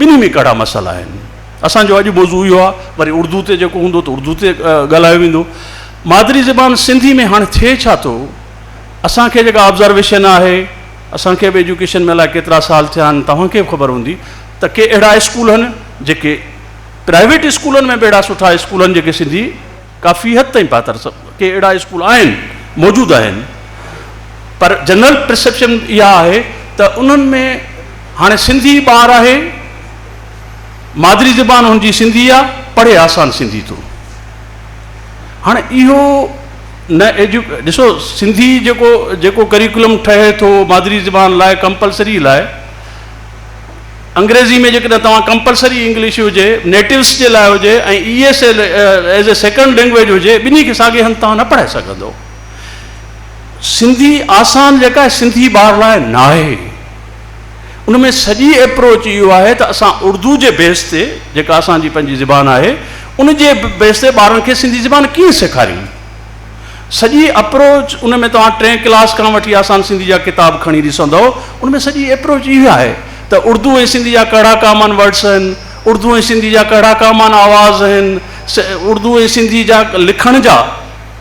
Speaker 4: ॿिन्ही में कड़ा मसाला आहिनि। असांजो अॼु मौज़ू इहो आहे, वरी उर्दू ते जेको हूंदो त उर्दू ते ॻाल्हायो वेंदो। मादरी ज़बान सिंधी में हाणे थिए छा थो, असांखे जेका ऑब्ज़र्वेशन आहे, असांखे बि एजुकेशन में अलाए केतिरा साल थिया आहिनि, तव्हांखे बि ख़बर हूंदी त के अहिड़ा स्कूल आहिनि जेके प्राइवेट स्कूलनि में बि अहिड़ा सुठा स्कूल आहिनि जेके सिंधी काफ़ी हद ताईं पातर, के अहिड़ा स्कूल आहिनि, मौजूदु आहिनि। पर जनरल परसेप्शन इहा आहे त उन्हनि में हाणे सिंधी ॿार आहे, मादरी ज़बान हुनजी सिंधी आहे, पढ़े आसान सिंधी थो। हाणे इहो न ॾिसो सिंधी जेको करिकुलम ठहे थो मादरी ज़बान लाइ कंपलसरी लाइ, अंग्रेज़ी में जेकॾहिं तव्हां कंपलसरी इंग्लिश हुजे, नेटिव्स जे लाइ हुजे ऐं ES as a second language हुजे, ॿिन्ही खे साॻे हंधि तव्हां न पढ़ाए सघंदो। सिंधी आसान जेका आहे सिंधी ॿार लाइ न आहे। उन में सॼी अप्रोच इहो आहे त असां उर्दू जे बेस ते, जेका असांजी पंहिंजी ज़बान आहे, उन जे बेस ते ॿारनि खे सिंधी ज़बान कीअं सेखारियूं। सॼी अप्रोच उन में तव्हां 3 क्लास खां वठी आसान सिंधी जा किताब खणी ॾिसंदव, उन में सॼी अप्रोच इहा आहे त उर्दू ऐं सिंधी जा कड़ा कामान वर्ड्स आहिनि, उर्दू ऐं सिंधी जा कड़ा कामान आवाज़ आहिनि, उर्दू ऐं सिंधी जा लिखण जा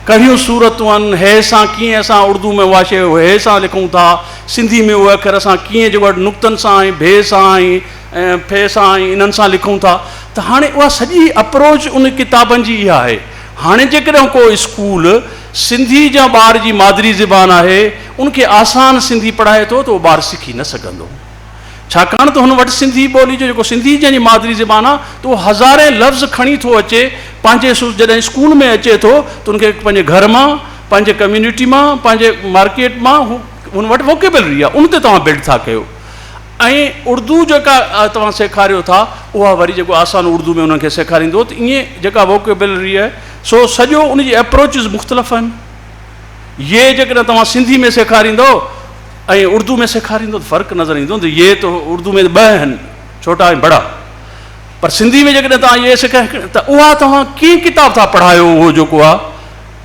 Speaker 4: कहिड़ियूं सूरतूं आहिनि, हे सां कीअं असां उर्दू में उहा शइ हे सां लिखूं था, सिंधी में उहे अखर असां कीअं जेको नुक़्तनि सां ऐं भे सां ऐं फे सां ऐं इन्हनि सां लिखूं था। त हाणे उहा सॼी अप्रोच उन किताबनि जी इहा आहे। हाणे जेकॾहिं को स्कूल सिंधी जा ॿार जी मादरी ज़बान आहे उनखे आसान सिंधी पढ़ाए थो त उहो ॿारु सिखी न सघंदो, छाकाणि त हुन वटि सिंधी ॿोली जो जेको सिंधी जंहिंजी मादरी ज़बान आहे त उहो हज़ारे लफ़्ज़ खणी थो अचे, पंहिंजे जॾहिं स्कूल में अचे थो त उनखे पंहिंजे घर मां, पंहिंजे कम्यूनिटी मां, पंहिंजे मार्केट मां हुन वटि वोकेबलरी आहे, उन ते तव्हां बिल्ड था कयो। ऐं उर्दू जेका तव्हां सेखारियो था उहा वरी जेको आसान उर्दू में उन्हनि खे सेखारींदो, त ईअं जेका वोकेबलरी आहे सो सॼो उनजी अप्रोचिस मुख़्तलिफ़ आहिनि। ये जेकॾहिं तव्हां सिंधी में सेखारींदो ऐं उर्दू में सेखारींदो त फ़र्क़ु नज़र ईंदो त ये तो उर्दू में 2 आहिनि, छोटा ऐं बड़ा, पर सिंधी में जेकॾहिं तव्हां ये सेखारे त उहा तव्हां कीअं किताब था पढ़ायो उहो जेको आहे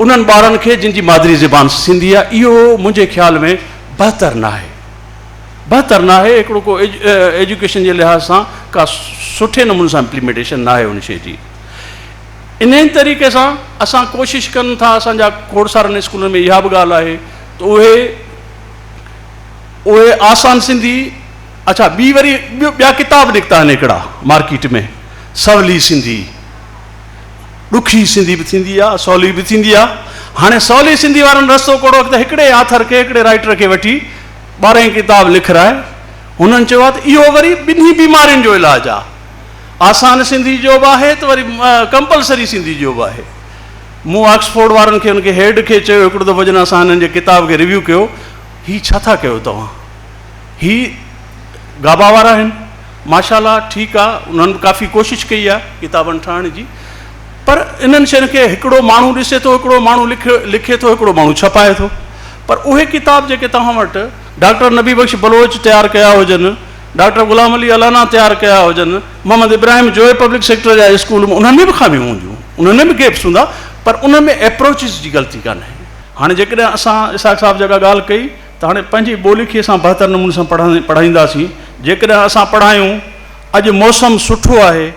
Speaker 4: उन्हनि ॿारनि खे जिन जी मादरी ज़बान सिंधी आहे। इहो मुंहिंजे ख़्याल में बहितर न आहे, बहितर न आहे। हिकिड़ो को एजुकेशन जे लिहाज़ सां का सुठे नमूने सां इम्प्लीमेंटेशन न आहे उन शइ जी। इन तरीक़े सां असां कोशिशि कनि था, असांजा खोड़सारनि स्कूलनि में इहा बि ॻाल्हि आहे त उहे आसान सिंधी, अच्छा ॿी वरी ॿिया किताब निकिता आहिनि हिकिड़ा मार्केट में, सवली सिंधी, ॾुखी सिंधी बि थींदी आहे, सवली बि थींदी आहे। हाणे सवली सिंधी वारनि रस्तो कहिड़ो त हिकिड़े आथर खे, हिकिड़े राइटर खे वठी 12 किताब लिखाए, हुननि चयो आहे त इहो वरी ॿिन्ही बीमारियुनि जो इलाजु आहे, आसान सिंधी जो बि आहे त वरी कंपलसरी सिंधी जो बि आहे। मूं ऑक्सफोर्ड वारनि खे हुनखे हेड खे चयो हिकिड़ो दफ़ो जॾहिं असां हिननि जे किताब खे रिव्यू कयो, हीअ छा था कयो तव्हां, हीअ गाबा वारा आहिनि, माशाल्लाह ठीकु आहे, उन्हनि काफ़ी कोशिशि कई आहे किताबनि ठाहिण जी, पर इन्हनि शयुनि खे हिकिड़ो माण्हू ॾिसे थो, हिकिड़ो माण्हू लिखे थो, हिकिड़ो माण्हू छपाए थो। पर उहे किताब जेके तव्हां वटि डॉक्टर नबी बख्श बलोच तयारु कया हुजनि, डॉक्टर ग़ुलाम अली अलाना तयारु कया हुजनि, मोहम्मद इब्राहिम जोए पब्लिक सेक्टर जा स्कूल में, उन्हनि में बि ख़ामियूं हूंदियूं, उन्हनि में बि गैप्स हूंदा, पर उन में अप्रोचिस जी ग़लती कान्हे। हाणे जेकॾहिं असां इसाक़ साहिब जेका ॻाल्हि कई त हाणे पंहिंजी ॿोली खे असां बहितर नमूने सां पढ़ाईंदासीं। जेकॾहिं असां पढ़ायूं अॼु मौसम सुठो आहे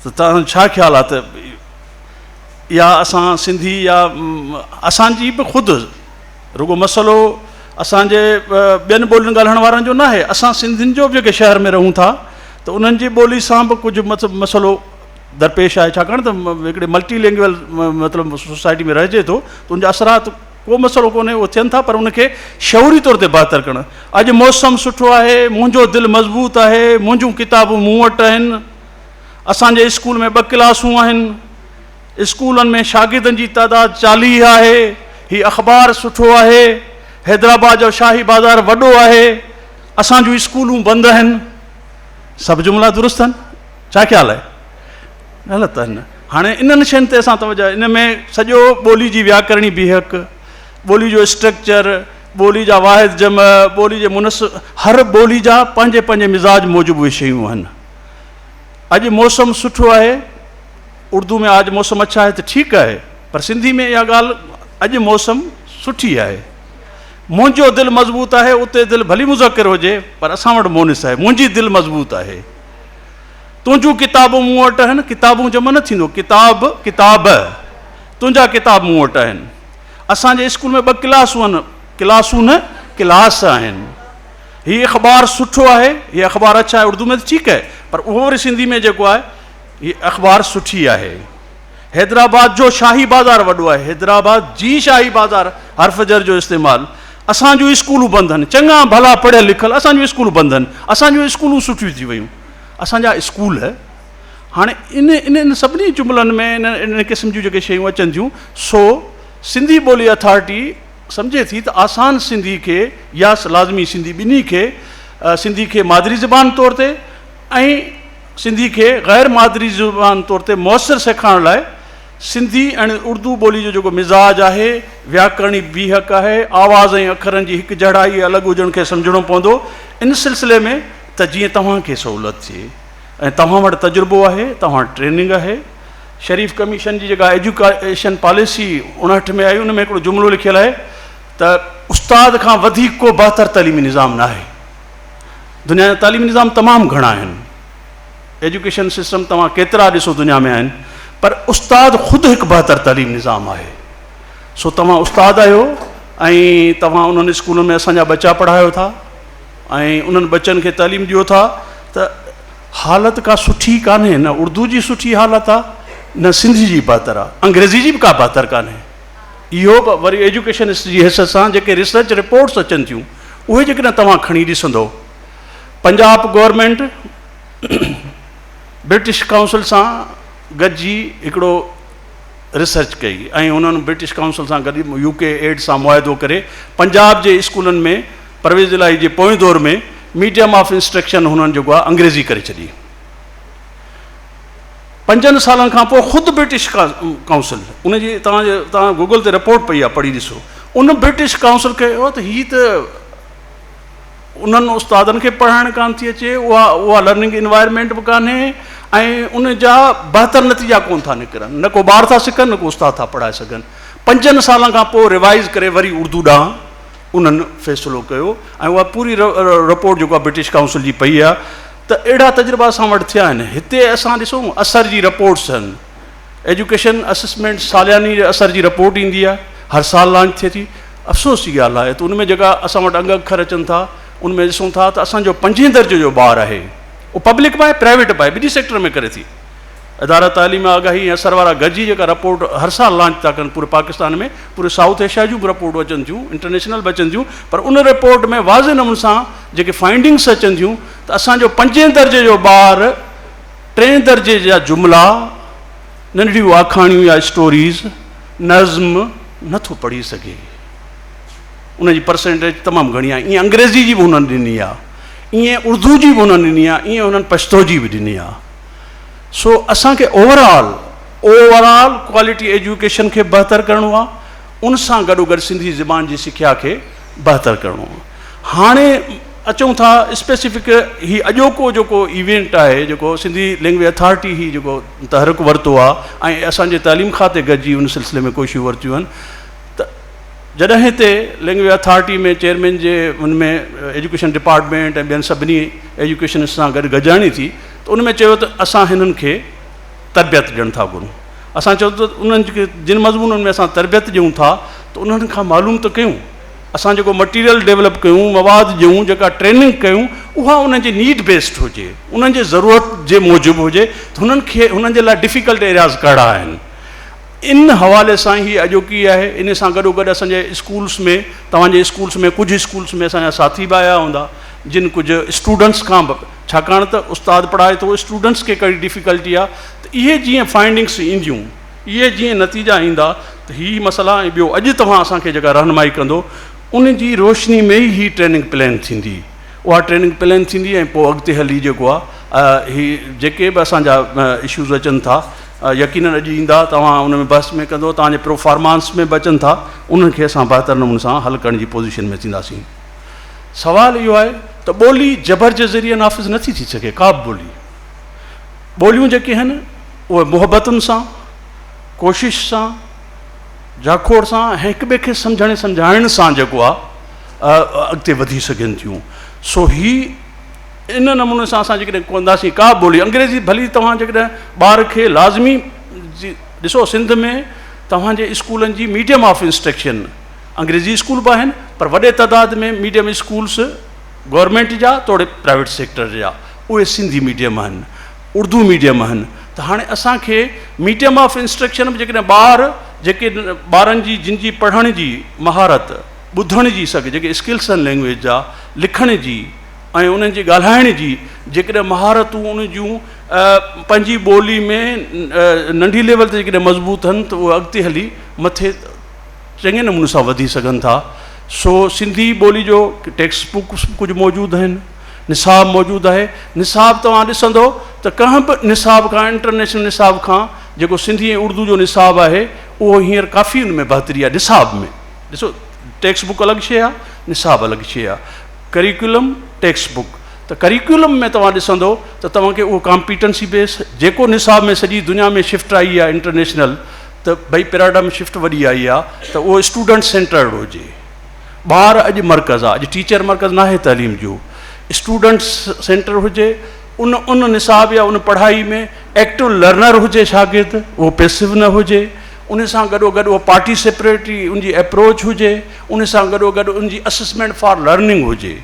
Speaker 4: त तव्हां छा ख़्यालु आहे त या असां सिंधी या असांजी बि ख़ुदि रुगो मसइलो असांजे ॿियनि ॿोलियुनि ॻाल्हाइण वारनि जो न आहे, असां सिंधियुनि जो बि जेके शहर में रहूं था त उन्हनि जी ॿोली सां बि कुझु मसइलो दरपेश आहे, छाकाणि त हिकिड़े मल्टी लैंग्वेज मतिलबु सोसाइटी में रहिजे थो त उनजा असरात को मसइलो कोन्हे, उहे थियनि था, पर उनखे शौरी तौर ते बहितर करणु। अॼु मौसम सुठो आहे, मुंहिंजो दिलि मज़बूत आहे, मुंहिंजूं किताबूं मूं वटि आहिनि, असांजे स्कूल में 2 क्लासूं आहिनि, स्कूलनि में शागिर्दनि जी तादाद 40 आहे, हीउ अख़बार सुठो आहे, हैदराबाद जो शाही बाज़ार वॾो आहे, असां जूं स्कूलूं बंदि आहिनि। सभु जुमिला दुरुस्त आहिनि? छा ख़्यालु आहे? ग़लति आहिनि। हाणे इन्हनि शयुनि ते असां तवजो, इन में सॼो ॿोली जी व्याकरणी बीहक, ॿोली जो स्ट्रक्चर, ॿोली जा वाहिद जम, ॿोली जे हर ॿोली जा पंहिंजे पंहिंजे मिज़ाज मूजिबि उहे शयूं आहिनि। अॼु मौसम सुठो आहे, उर्दू में आज मौसम अच्छा है त ठीकु आहे, पर सिंधी में इहा ॻाल्हि अॼु मौसम सुठी आहे। मुंहिंजो दिलि मज़बूत आहे, उते दिलि भली मुज़किर हुजे, पर असां वटि मोनिस आहे, मुंहिंजी दिलि मज़बूत आहे। तुंहिंजूं किताबूं मूं वटि आहिनि, किताबूं जमा न थींदो, किताब किताब, तुंहिंजा किताब मूं वटि आहिनि। असांजे स्कूल में 2 क्लासूं आहिनि, क्लासूं न क्लास आहिनि। हीउ अख़बार सुठो आहे, हीअ अख़बार अच्छा आहे, उर्दू में त ठीकु आहे, पर उहो वरी सिंधी में जेको आहे हीअ अख़बार सुठी आहे। हैदराबाद जो शाही बाज़ार वॾो आहे, हैदराबाद जी शाही बाज़ार, हर्फ़ जर जो इस्तेमालु। असांजूं स्कूलूं बंदि आहिनि, चङा भला पढ़ियल लिखियल असांजूं स्कूलूं बंदि आहिनि, असांजूं स्कूलूं सुठियूं थी वियूं। असांजा स्कूल हाणे इन सभिनी जुमिलनि में इन क़िस्म जूं जेके शयूं अचनि थियूं, सो सिंधी ॿोली अथॉरिटी सम्झे थी त आसान सिंधी खे या लाज़मी सिंधी ॿिन्ही खे, सिंधी खे मादरी ज़बान तौर ते ऐं सिंधी खे ग़ैर मादरी ज़बान तौर ते मुयसरु सेखारण लाइ सिंधी ऐं उर्दू ॿोली जो जेको मिज़ाज आहे, व्याकरणी बीहक आहे, आवाज़ ऐं अखरनि जी हिकु जहिड़ाई अलॻि हुजण खे सम्झणो पवंदो। इन सिलसिले में त जीअं तव्हांखे सहूलियत थिए ऐं तव्हां वटि तजुर्बो आहे, तव्हां ट्रेनिंग आहे। शरीफ़ कमीशन जी जेका एजुकेशन पॉलिसी 59 में आई, उन में हिकिड़ो जुमिलो लिखियलु आहे त उस्ताद खां वधीक को बहितर तइलीमी निज़ाम न आहे। दुनिया जा तइलीमी निज़ाम तमामु घणा आहिनि, एजुकेशन सिस्टम तव्हां केतिरा ॾिसो दुनिया में आहिनि, पर उस्ताद ख़ुदि हिकु बहितर तइलीम निज़ाम आहे। सो तव्हां उस्ताद आहियो ऐं तव्हां उन्हनि स्कूलनि में असांजा बच्चा पढ़ायो था ऐं उन्हनि बच्चनि खे तइलीम ॾियो था, त हालत का सुठी कान्हे, न उर्दू जी सुठी हालत आहे, न सिंधी जी बहितर आहे, अंग्रेज़ी जी बि का बहितर कान्हे। इहो वरी एजुकेशन जी हैसियत सां जेके रिसर्च रिपोर्ट्स अचनि थियूं, उहे जेकॾहिं तव्हां खणी ॾिसंदो, पंजाब गवर्नमेंट ब्रिटिश काउंसिल सां गॾिजी हिकिड़ो रिसर्च कई ऐं उन्हनि ब्रिटिश काउंसिल सां गॾु UK एड सां मुआदो करे पंजाब जे स्कूलनि में परवेज़ इलाही जे पोएं दौर में मीडियम ऑफ इंस्ट्रक्शन हुननि जेको आहे अंग्रेज़ी करे छॾी। 5 सालनि खां पोइ ख़ुदि ब्रिटिश काउंसिल, उनजी तव्हां गूगल ते रिपोर्ट पई आहे, पढ़ी ॾिसो, उन ब्रिटिश काउंसिल खे त हीअ त उन्हनि उस्तादनि खे पढ़ाइणु कान थी अचे, उहा लर्निंग इन्वायरमेंट बि कान्हे ऐं उन जा बहितर नतीजा कोन था निकिरनि, न को ॿार था सिखनि, न को उस्ताद था पढ़ाए सघनि। 5 सालनि खां पोइ रिवाइज़ करे वरी उर्दू ॾांहुं उन्हनि फ़ैसिलो कयो ऐं उहा पूरी रिपोर्ट जेको आहे ब्रिटिश काउंसिल जी पई आहे। त अहिड़ा तजुर्बा असां वटि थिया आहिनि। हिते असां ॾिसूं असर जी रिपोर्ट्स आहिनि, एजुकेशन असेसमेंट सालियानी असर जी रिपोर्ट ईंदी आहे, हर साल लॉन्च थिए थी। अफ़सोस जी ॻाल्हि आहे त उन में जेका असां वटि अंग अखर अचनि था, उन में ॾिसूं था त असांजो 5 दर्जे जो ॿारु आहे, उहो पब्लिक बि आहे, प्राइवेट बि आहे, ॿिन्ही सेक्टर में करे थी। इदारा तालीम आगाही ऐं असर वारा गॾिजी जेका रिपोर्ट हर साल लॉन्च था कनि पूरे पाकिस्तान में, पूरे साउथ एशिया जूं बि रिपोर्टूं अचनि थियूं, इंटरनेशनल बि अचनि थियूं, पर उन रिपोर्ट में वाज़े नमूने सां जेके फाइंडिंग्स अचनि थियूं त असांजो 5 दर्जे जो ॿारु 3 दर्जे जा जुमिला, नंढियूं आखाणियूं या स्टोरीज़, नज़्म नथो पढ़ी सघे। उनजी परसेंटेज तमामु घणी आहे। ईअं अंग्रेज़ी जी बि हुननि ॾिनी आहे, ईअं उर्दू जी बि हुननि ॾिनी आहे, ईअं हुननि पश्तो जी बि ॾिनी आहे। सो असांखे ओवरऑल क्वालिटी एजुकेशन खे बहितर करिणो आहे, उन सां गॾोगॾु सिंधी ज़बान जी सिख्या खे बहितर करिणो आहे। हाणे अचूं था स्पेसिफिक, ही अॼोको जेको इवेंट आहे, जेको सिंधी लैंग्वेज अथॉरिटी ही जेको तहरीक वरितो आहे ऐं असांजे तइलीम खाते गॾिजी उन सिलसिले में कोशिशूं वरितियूं आहिनि, त जॾहिं हिते लैंग्वेज अथॉरिटी में चेयरमैन जे हुन में एजुकेशन डिपार्टमेंट ऐं ॿियनि सभिनी एजुकेशन सां गॾु गॾिजाणी थी, त उन में चयो त असां हिननि खे तरबियत ॾियणु था घुरूं। असां चयो त उन्हनि खे जिन मज़मूननि में असां तरबियत ॾियूं था, त उन्हनि खां मालूम त कयूं, असां जेको मटीरियल डेवलप कयूं, मवाद ॾियूं, जेका ट्रेनिंग कयूं, उहा उन्हनि जी नीड बेस्ड हुजे, उन्हनि जे ज़रूरत जे मूजिबि हुजे, त हुननि खे हुननि जे लाइ डिफ़िकल्ट एरियाज़ कहिड़ा आहिनि। इन हवाले सां ई अॼोकी आहे। इन सां गॾोगॾु असांजे स्कूल्स में, तव्हांजे स्कूल्स में, कुझु स्कूल्स में असांजा साथी बि आया हूंदा जिन कुझु स्टूडेंट्स खां, छाकाणि त उस्ताद पढ़ाए थो, स्टूडेंट्स खे कहिड़ी डिफ़िकल्टी आहे, त इहे जीअं फाइंडिंग्स ईंदियूं, इहे जीअं नतीजा ईंदा, त हीअ मसइला ऐं ॿियो अॼु तव्हां असांखे जेका रहनुमाई कंदो, उन जी रोशनी में ई ट्रेनिंग प्लान थींदी। उहा ट्रेनिंग प्लान थींदी ऐं पोइ अॻिते हली जेको आहे ही जेके बि असांजा इशूज़ अचनि था, यकीनन अॼु ईंदा तव्हां उन में बस में कंदो तव्हांजे प्रोफॉर्मेंस में बचनि था उन्हनि खे असां बहितर नमूने सां हल करण जी पोज़ीशन में थींदासीं। सवाल इहो आहे त ॿोली जबर जे ज़रिए नाफ़िज़ नथी थी सघे का बि ॿोली। ॿोलियूं जेके आहिनि उहे मुहबतुनि सां कोशिश सां जाखोड़ सां ऐं हिक ॿिए खे सम्झाइण सां जेको आहे अॻिते वधी सघनि थियूं। सो हीअ इन नमूने सां असां जेकॾहिं कंदासीं का ॿोली अंग्रेज़ी भली तव्हां जेकॾहिं ॿार खे लाज़मी ॾिसो सिंध में तव्हांजे स्कूलनि जी मीडियम ऑफ इंस्ट्रक्शन अंग्रेज़ी स्कूल बि आहिनि पर वॾे तइदाद में मीडियम स्कूल्स गवर्नमेंट जा तोड़े प्राइवेट सेक्टर जा उहे सिंधी मीडियम आहिनि उर्दू मीडियम आहिनि। त हाणे असांखे मीडियम ऑफ इंस्ट्रक्शन में जेकॾहिं ॿार जेके ॿारनि जी जिन जी पढ़ण जी महारत ॿुधण जी सघ जेके स्किल्स आहिनि लैंग्वेज जा लिखण जी ऐं उन्हनि जी ॻाल्हाइण जी जेकॾहिं महारतूं उन जूं पंहिंजी ॿोली में नंढी लेवल ते जेकॾहिं मज़बूत आहिनि त उहे अॻिते हली मथे चङे नमूने सां वधी सघनि था। सो सिंधी ॿोली जो टेक्स्ट बुक्स कुझु मौजूदु आहिनि निसाब मौजूदु आहे। निसाब तव्हां ॾिसंदो त कंहिं बि निसाब खां इंटरनेशनल निसाब खां जेको सिंधी ऐं उर्दू जो निसाब आहे उहो हींअर काफ़ी उन में बहितरी आहे। निसाब में ॾिसो टेक्स्ट बुक अलॻि शइ आहे निसाब अलॻि शइ आहे करिकुलम टेक्स्ट बुक त करिकुलम में तव्हां ॾिसंदो त तव्हांखे उहो कॉम्पिटेंसी बेस जेको निसाब में सॼी दुनिया में शिफ्ट आई आहे इंटरनेशनल त भई पैराडाइम शिफ्ट वॾी आई आहे त उहो स्टूडेंट सेंटर्ड हुजे। ॿार अॼु मर्कज़ आहे अॼु टीचर मर्कज़ नाहे तालीम जो स्टूडेंट्स सेंटर हुजे उन निसाब या उन पढ़ाई में एक्टिव लर्नर हुजे शागिर्द उहो पैसिव न हुजे उन सां गॾोगॾु उहो पार्टिसिपेटरी उनजी अप्रोच हुजे उन सां गॾोगॾु उनजी असेसमेंट फॉर लर्निंग हुजे।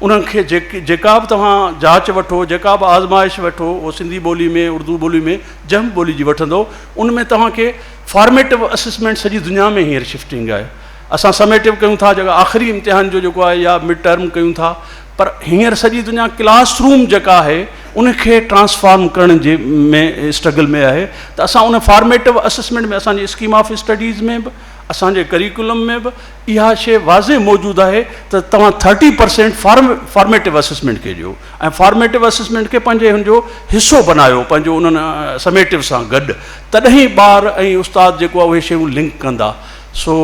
Speaker 4: उन्हनि खे जेका बि तव्हां जांच वठो जेका बि आज़माइश वठो उहो सिंधी ॿोली में उर्दू ॿोली में जंहिं ॿोली जी वठंदो उन में तव्हांखे फॉर्मेटिव असेसमेंट सॼी दुनिया में हींअर शिफ्टिंग आहे। असां समेटिव कयूं था जेका आख़िरी इम्तिहान जो जेको आहे या मिड टर्म कयूं था पर हींअर सॼी दुनिया क्लासरूम जेका आहे उनखे ट्रांसफॉर्म करण जे में स्ट्रगल में आहे। त असां उन फॉर्मेटिव असेसमेंट में असांजी स्कीम ऑफ स्टडीज़ में बि असांजे करिकुलम में बि इहा शइ वाज़े मौजूदु आहे त तव्हां 30% फॉर्मेटिव असेसमेंट खे ॾियो ऐं फॉर्मेटिव असेसमेंट खे पंहिंजे हुनजो हिसो बनायो पंहिंजो उन्हनि समेटिव सां गॾु तॾहिं ॿार ऐं उस्ताद जेको आहे उहे शयूं लिंक कंदा। सो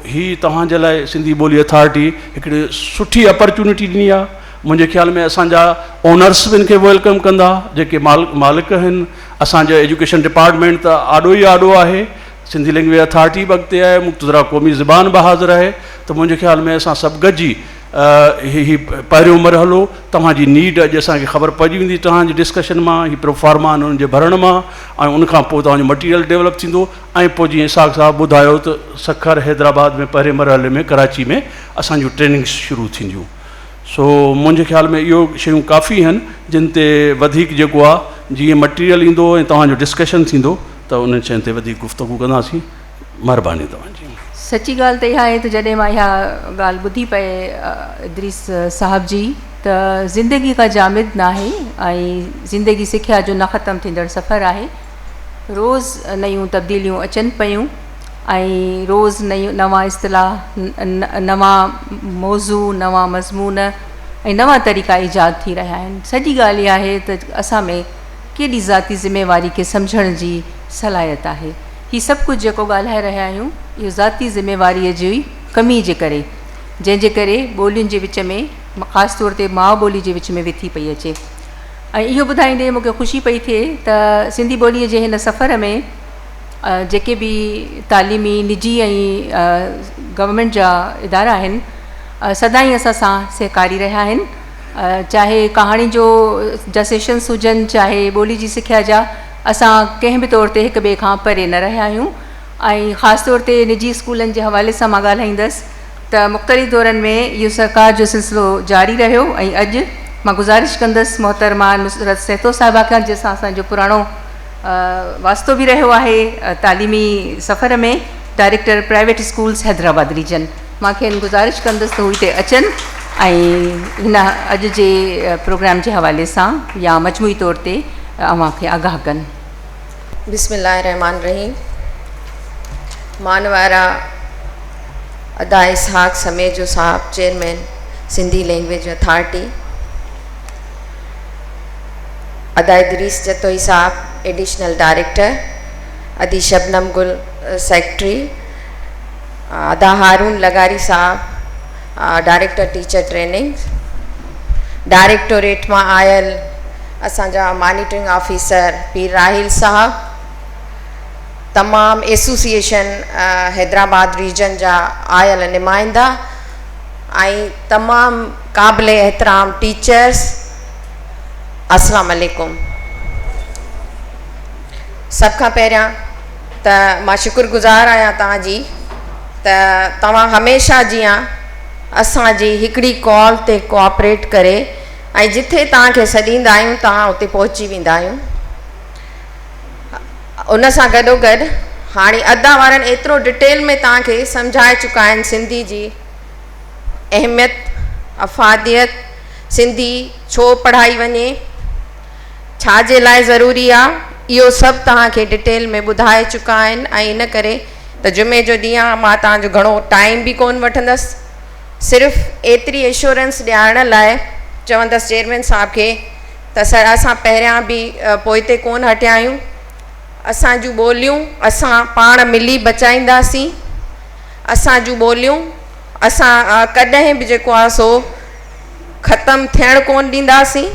Speaker 4: हीअ तव्हांजे लाइ सिंधी ॿोली अथॉरिटी हिकिड़ी सुठी अपॉर्चुनिटी ॾिनी आहे। मुंहिंजे ख़्याल में असांजा ओनर्स बि हिनखे वेलकम कंदा जेके मालिक आहिनि। असांजो एजुकेशन डिपार्टमेंट त आॾो ई आॾो आहे सिंधी लैंग्वेज अथॉरिटी बि अॻिते आहे मुक़्तदरा क़ौमी ज़बान बि हाज़िर आहे। त मुंहिंजे ख़्याल में असां सभु गॾिजी हीअ पहिरियों मरहलो तव्हांजी नीड अॼु असांखे ख़बर पइजी वेंदी तव्हांजी डिस्कशन मां हीअ प्रोफार्मा उन्हनि जे भरण मां ऐं उनखां पोइ तव्हांजो मटीरियल डेवलप थींदो ऐं पोइ जीअं इसाक़ साहब ॿुधायो त सखर हैदराबाद में पहिरें मरहले में कराची में असांजूं ट्रेनिंग्स शुरू थींदियूं। सो मुंहिंजे ख़्याल में इहो शयूं काफ़ी आहिनि जिन ते वधीक जेको आहे जीअं मटीरियल ईंदो ऐं तव्हांजो डिस्कशन थींदो त उन्हनि शयुनि ते वधीक गुफ़्तगू कंदासीं। महिरबानी तव्हांजी।
Speaker 2: सची ॻाल्हि त इहा आहे त जॾहिं मां इहा ॻाल्हि ॿुधी पए इदरीस साहिब जी त ज़िंदगी का जामिद न आहे ऐं ज़िंदगी सिख्या जो न ख़तमु थींदड़ सफ़र आहे। रोज़ नयूं तब्दीलियूं अचनि पियूं ऐं रोज़ नवां इस्तिलाह नवां मौज़ू नवां मज़मून ऐं नवां तरीक़ा ईजाद थी रहिया आहिनि। सॼी ॻाल्हि इहा आहे त असां में केॾी ज़ाती ज़िम्मेवारी खे सम्झण जी सलाहियत आहे। हीअ सभु कुझु जेको ॻाल्हाए रहिया आहियूं इहो ज़ाती ज़िम्मेवारीअ जी कमी जे करे जंहिंजे करे ॿोलियुनि जे विच में ख़ासि तौर ते माउ ॿोली जे विच में विथी पई अचे। ऐं इहो ॿुधाईंदे मूंखे ख़ुशी पई थिए त सिंधी ॿोलीअ जे हिन सफ़र में जेके बि तालीमी निजी ऐं गवर्नमेंट जा इदारा आहिनि सदाईं असां सां सहकारी रहिया आहिनि। चाहे कहाणी जा सेशन्स हुजनि चाहे ॿोली जी सिख्या जा असां कंहिं बि तौर ते हिक ॿिए खां परे न रहिया आहियूं। ऐं ख़ासि तौर ते निजी स्कूलनि जे हवाले सां मां ॻाल्हाईंदसि त मुख़्तलिफ़ दौरनि में इहो सरकार जो सिलसिलो जारी रहियो ऐं अॼु मां गुज़ारिश कंदसि मोहतरमा नुसरत सेतो साहिबा खां जंहिंसां असांजो पुराणो वास्तो बि रहियो आहे तालीमी सफ़र में director private schools Hyderabad region मां खेनि गुज़ारिश कंदसि त हू हिते अचनि ऐं हिन अॼु जे प्रोग्राम जे हवाले सां या मजमूई तौर ते अव्हांखे आगाह कनि।
Speaker 5: बिस्मिल्लाहिर्रहमानिर्रहीम। मानवारा अदा इसहाक़ समेजो साहब चेयरमैन सिंधी लैंग्वेज अथॉरिटी, अदा इदरीस जतोई साहब एडिशनल डायरेक्टर अदी शबनम गुल सेक्रेटरी, अदा हारून लगारी साहब डायरेक्टर टीचर ट्रेनिंग, डायरेक्टोरेट में आयल असांजा मॉनिटरिंग ऑफिसर पीर राहिल साहब, तमाम एसोसिएशन हैदराबाद रीजन जा आयल नुमाइंदा ऐं तमाम काबिल एहतराम टीचर्स, अस्सलाम वालेकुम। सब खां पहिरियां त मां शुक्रगुज़ार आहियां तव्हांजी त तव्हां हमेशह जीअं असांजी हिकिड़ी कॉल ते कोऑपरेट करे ऐं जिथे तव्हांखे सॾींदा आहियूं तव्हां उते पहुची वेंदा आहियूं। उन सां गॾोगॾु हाणे अदा वारनि एतिरो डिटेल में तव्हांखे सम्झाए चुका आहिनि सिंधी जी अहमियत, अफ़ादियत, सिंधी छो पढ़ाई वञे, छाजे लाइ ज़रूरी आहे, इहो सभु तव्हांखे डिटेल में ॿुधाए चुका आहिनि। ऐं इन करे त जुमे जो ॾींहुं आहे, मां तव्हांजो घणो टाइम बि कोन वठंदसि, सिर्फ़ु एतिरी एश्योरेंस ॾियारण लाइ चवंदसि चेयरमैन साहब खे त असां पहिरियां बि पोइते कोन हटिया आहियूं, असां जूं ॿोलियूं असां पाण मिली बचाईंदासीं, असां जूं ॿोलियूं असां कॾहिं बि जेको आहे सो ख़तमु थियणु कोन ॾींदासीं।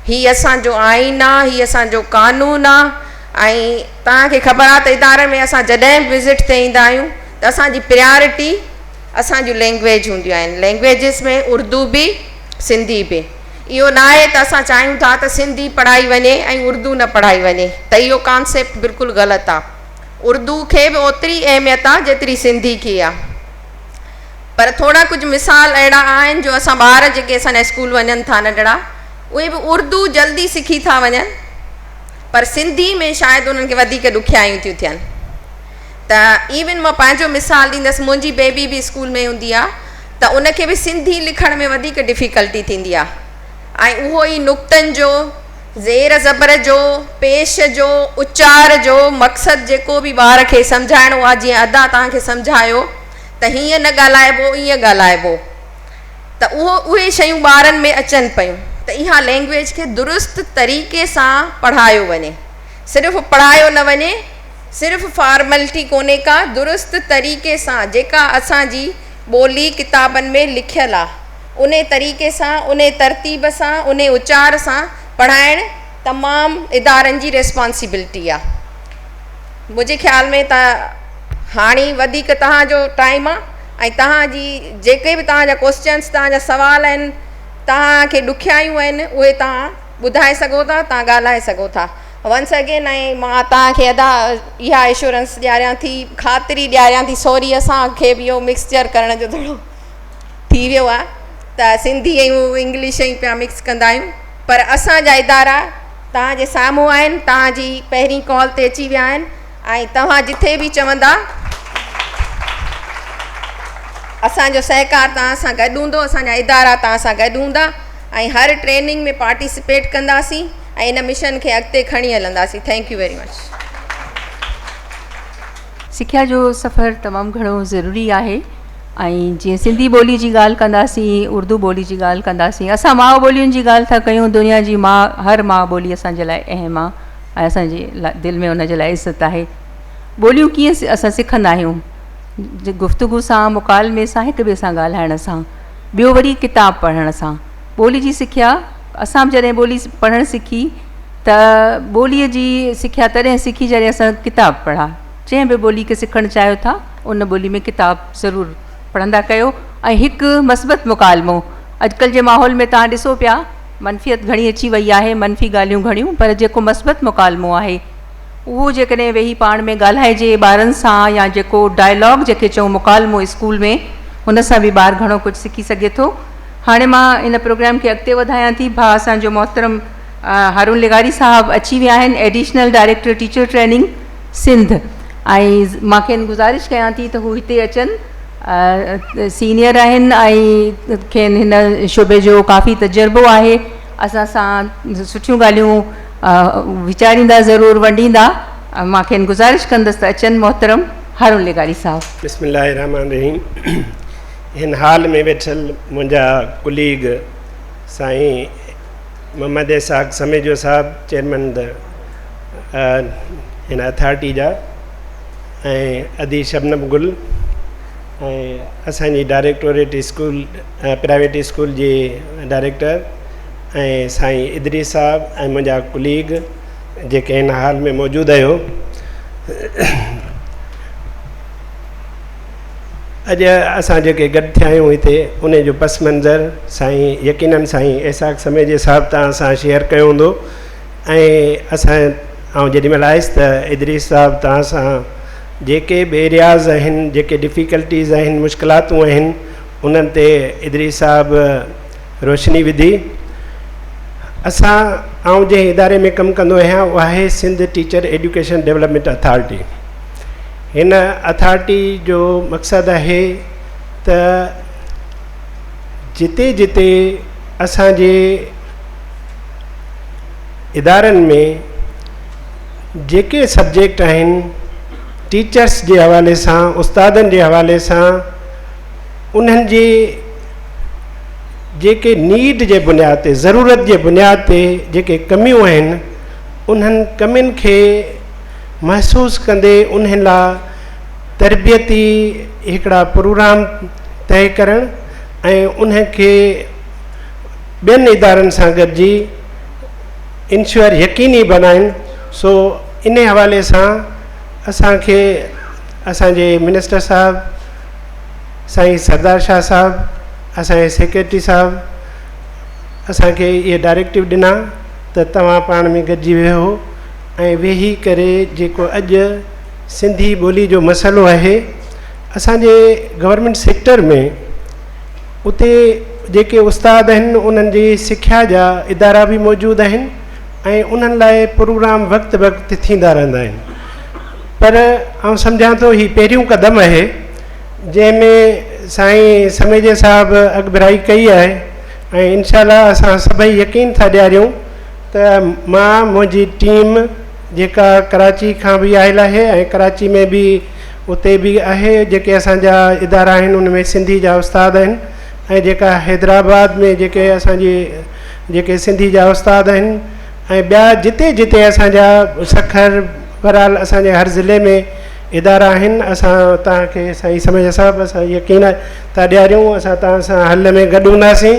Speaker 5: हीअ असांजो आइन आहे, हीअ असांजो कानून आहे। ऐं तव्हांखे ख़बर आहे त इदारनि में असां जॾहिं बि विज़िट ते ईंदा आहियूं त असांजी प्रायोरिटी असांजूं लैंग्वेज हूंदियूं आहिनि। लैंग्वेजिस में उर्दू बि सिंधी बि। इहो न आहे त असां चाहियूं था त सिंधी पढ़ाई वञे ऐं उर्दू न पढ़ाई वञे, त इहो कॉन्सेप्ट बिल्कुलु ग़लति आहे। उर्दू खे बि ओतिरी अहमियत आहे जेतिरी सिंधी खे आहे। पर थोरा कुझु मिसाल अहिड़ा आहिनि जो असां ॿार जेके असांजा स्कूल वञनि था नंढड़ा, उहे बि उर्दू जल्दी सिखी था वञनि, पर सिंधी में शायदि उन्हनि खे वधीक ॾुखियायूं थियूं थियनि। त इवन मां पंहिंजो मिसाल ॾींदसि, मुंहिंजी बेबी बि स्कूल में हूंदी आहे त उनखे बि सिंधी लिखण में वधीक डिफ़िकल्टी थींदी आहे। ऐं उहो ई नुक़्तनि जो, ज़ेर ज़बर जो, पेश जो, उचार जो मक़सदु जेको बि ॿार खे सम्झाइणो आहे, जीअं अदा तव्हांखे सम्झायो त हीअं न ॻाल्हाइबो, ईअं ॻाल्हाइबो, त उहे शयूं ॿारनि में अचनि पियूं। त इहा लैंग्वेज खे दुरुस्त तरीक़े सां पढ़ायो वञे, सिर्फ़ु पढ़ायो न वञे, सिर्फ़ु फॉर्मेलिटी कोन्हे का, दुरुस्त तरीक़े सां जेका असांजी ॿोली किताबनि में लिखियलु आहे उन तरीक़े सां, उन तरतीब सां, उन उचार सां पढ़ाइणु तमामु इदारनि जी रिस्पॉन्सिबिलिटी आहे। मुंहिंजे ख़्याल में त हाणे वधीक तव्हांजो टाइम आहे ऐं तव्हांजी जेके बि तव्हांजा क्वेश्चन्स, तव्हांजा सुवाल आहिनि, तव्हांखे ॾुखियायूं आहिनि, उहे तव्हां ॿुधाए सघो था, तव्हां ॻाल्हाए सघो था। वंस अगेन ऐं मां तव्हांखे अदा इहा एश्योरेंस ॾियारियां थी, ख़ातिरी ॾियारियां थी, सॉरी असांखे बि इहो मिक्सचर करण जो थोरो थी वियो आहे त सिंधी ऐं इंग्लिश ई पिया मिक्स कंदा आहियूं, पर असांजा इदारा तव्हांजे साम्हूं आहिनि, तव्हांजी पहिरीं कॉल ते अची विया आहिनि ऐं तव्हां जिथे बि चवंदा असांजो सहकार तव्हां सां गॾु हूंदो, असांजा इदारा तव्हां सां गॾु हूंदा ऐं हर ट्रेनिंग में पार्टिसिपेट कंदासीं ऐं इन मिशन खे अॻिते खणी हलंदासीं। Thank U very much.
Speaker 2: सिख्या जो सफ़र तमामु घणो ज़रूरी आहे ऐं जीअं सिंधी ॿोली जी ॻाल्हि कंदासीं, उर्दू ॿोली जी ॻाल्हि कंदासीं, असां माउ ॿोलियुनि जी ॻाल्हि था कयूं, दुनिया जी हर माउ ॿोली असांजे लाइ अहम आहे ऐं असांजे दिलि में उन जे लाइ इज़त आहे। ॿोलियूं कीअं असां सिखंदा आहियूं? गुफ़्तगू सां, मुकालमे सां, हिक ॿिए सां ॻाल्हाइण सां, ॿियो वरी किताब पढ़ण सां। ॿोली जी सिख्या, असां बि जॾहिं ॿोली पढ़णु सिखी त ॿोलीअ जी सिख्या तॾहिं सिखी जॾहिं असां किताब पढ़ा। जंहिं बि ॿोली खे सिखणु चाहियो था उन ॿोली में किताब ज़रूरु पढ़ंदा कयो ऐं हिकु मस्बत मुकालमो। अॼुकल्ह जे माहौल में तव्हां ॾिसो पिया मनफ़ियत घणी अची वई आहे, मनफ़ी ॻाल्हियूं घणियूं, पर जेको मस्बत मुकालमो आहे उहो जेकॾहिं वेही पाण में ॻाल्हाइजे ॿारनि सां, या जेको डायलॉग जेके चऊं मुकालमो स्कूल में, हुन सां बि ॿारु घणो कुझु सिखी सघे थो। हाणे मां इन प्रोग्राम खे अॻिते वधायां थी। भाउ असांजो मोहतरम हारून लिगारी साहब अची विया आहिनि, additional director teacher training Sindh, ऐं मां खेनि गुज़ारिश कयां थी त हू हिते अचनि। सीनियर आहिनि ऐं खेनि हिन शोबे जो काफ़ी तजुर्बो आहे, असां सां सुठियूं ॻाल्हियूं वीचारींदा, ज़रूरु वंडींदा। मां खेनि गुज़ारिश कंदसि त अचनि मोहतरम हारून लिगारी साहब।
Speaker 1: बिस्मिल्लाहिर्रहमानिर्रहीम। हिन हाल में वेठल मुंहिंजा कुलीग साईं मोहम्मद इसाक समेजो साहब, चेयरमैन हिन अथॉरिटी जा, ऐं अदी शबनम गुल ऐं असांजी डायरेक्टोरेट स्कूल प्राइवेट स्कूल जे डायरेक्टर ऐं साईं इदरीस साहब ऐं मुंहिंजा कुलीग जेके हिन हाल में मौजूदु आहियो। अॼु असां जेके गॾु थिया आहियूं हिते उन जो पस मंज़र साईं यकीननि साईं एसाक समय जे हिसाब तव्हां सां शेयर कयो हूंदो। ऐं आउं जेॾीमहिल आयुसि त इदरीस साहब तव्हां सां जेके बे रियाज़ आहिनि, जेके डिफ़िकल्टीज़ आहिनि, मुश्किलातूं आहिनि, उन्हनि ते इदरीस साहब रोशनी विधी। आउं जंहिं इदारे में कमु कंदो आहियां उहा आहे Sindh teacher education development authority. हिन अथॉरिटी जो मक़सदु आहे त जिते जिते असांजे इदारनि में जेके सब्जेक्ट आहिनि टीचर्स जे हवाले सां, उस्तादनि जे हवाले सां, उन्हनि जी जेके नीड जे बुनियाद ते, ज़रूरत जे बुनियाद ते जेके कमियूं आहिनि, उन्हनि कमियुनि खे महसूसु कंदे उन्हनि लाइ तरबियती हिकिड़ा प्रोग्राम तय करणु ऐं उनखे ॿियनि इदारनि सां गॾिजी इंश्योर यकीनी बनाइनि। सो इन हवाले सां असांखे असांजे मिनिस्टर साहब साईं सरदार शाह साहब, असांजे सेक्रेटरी साहब असांखे इहे डायरेक्टिव ॾिना त तव्हां पाण में गॾिजी वियो ऐं वेही करे जेको अॼु सिंधी ॿोली जो मसइलो आहे असांजे गवर्नमेंट सेक्टर में, उते जेके उस्ताद आहिनि उन्हनि जी सिख्या जा इदारा बि मौजूदु आहिनि ऐं उन्हनि लाइ प्रोग्राम वक़्तु वक़्तु थींदा रहंदा आहिनि। पर आउं सम्झां थो ही पहिरियों क़दम आहे जंहिंमें साईं समेजे साहब अॻिभराई कई आहे ऐं इनशाला असां सभई यकीन था ॾियारियूं त मां, मुंहिंजी टीम जेका कराची खां बि आयल आहे ऐं कराची में बि उते बि आहे जेके असांजा इदारा आहिनि उनमें सिंधी जा उस्ताद आहिनि, ऐं जेका हैदराबाद में जेके असांजी जेके सिंधी जा उस्ताद आहिनि ऐं ॿिया जिते जिते असांजा सखर बहरहाल असांजे हर ज़िले में इदारा आहिनि। असां तव्हांखे साईं समेज साहब असां यकीन था ॾियारियूं असां तव्हां सां हल में गॾु हूंदासीं।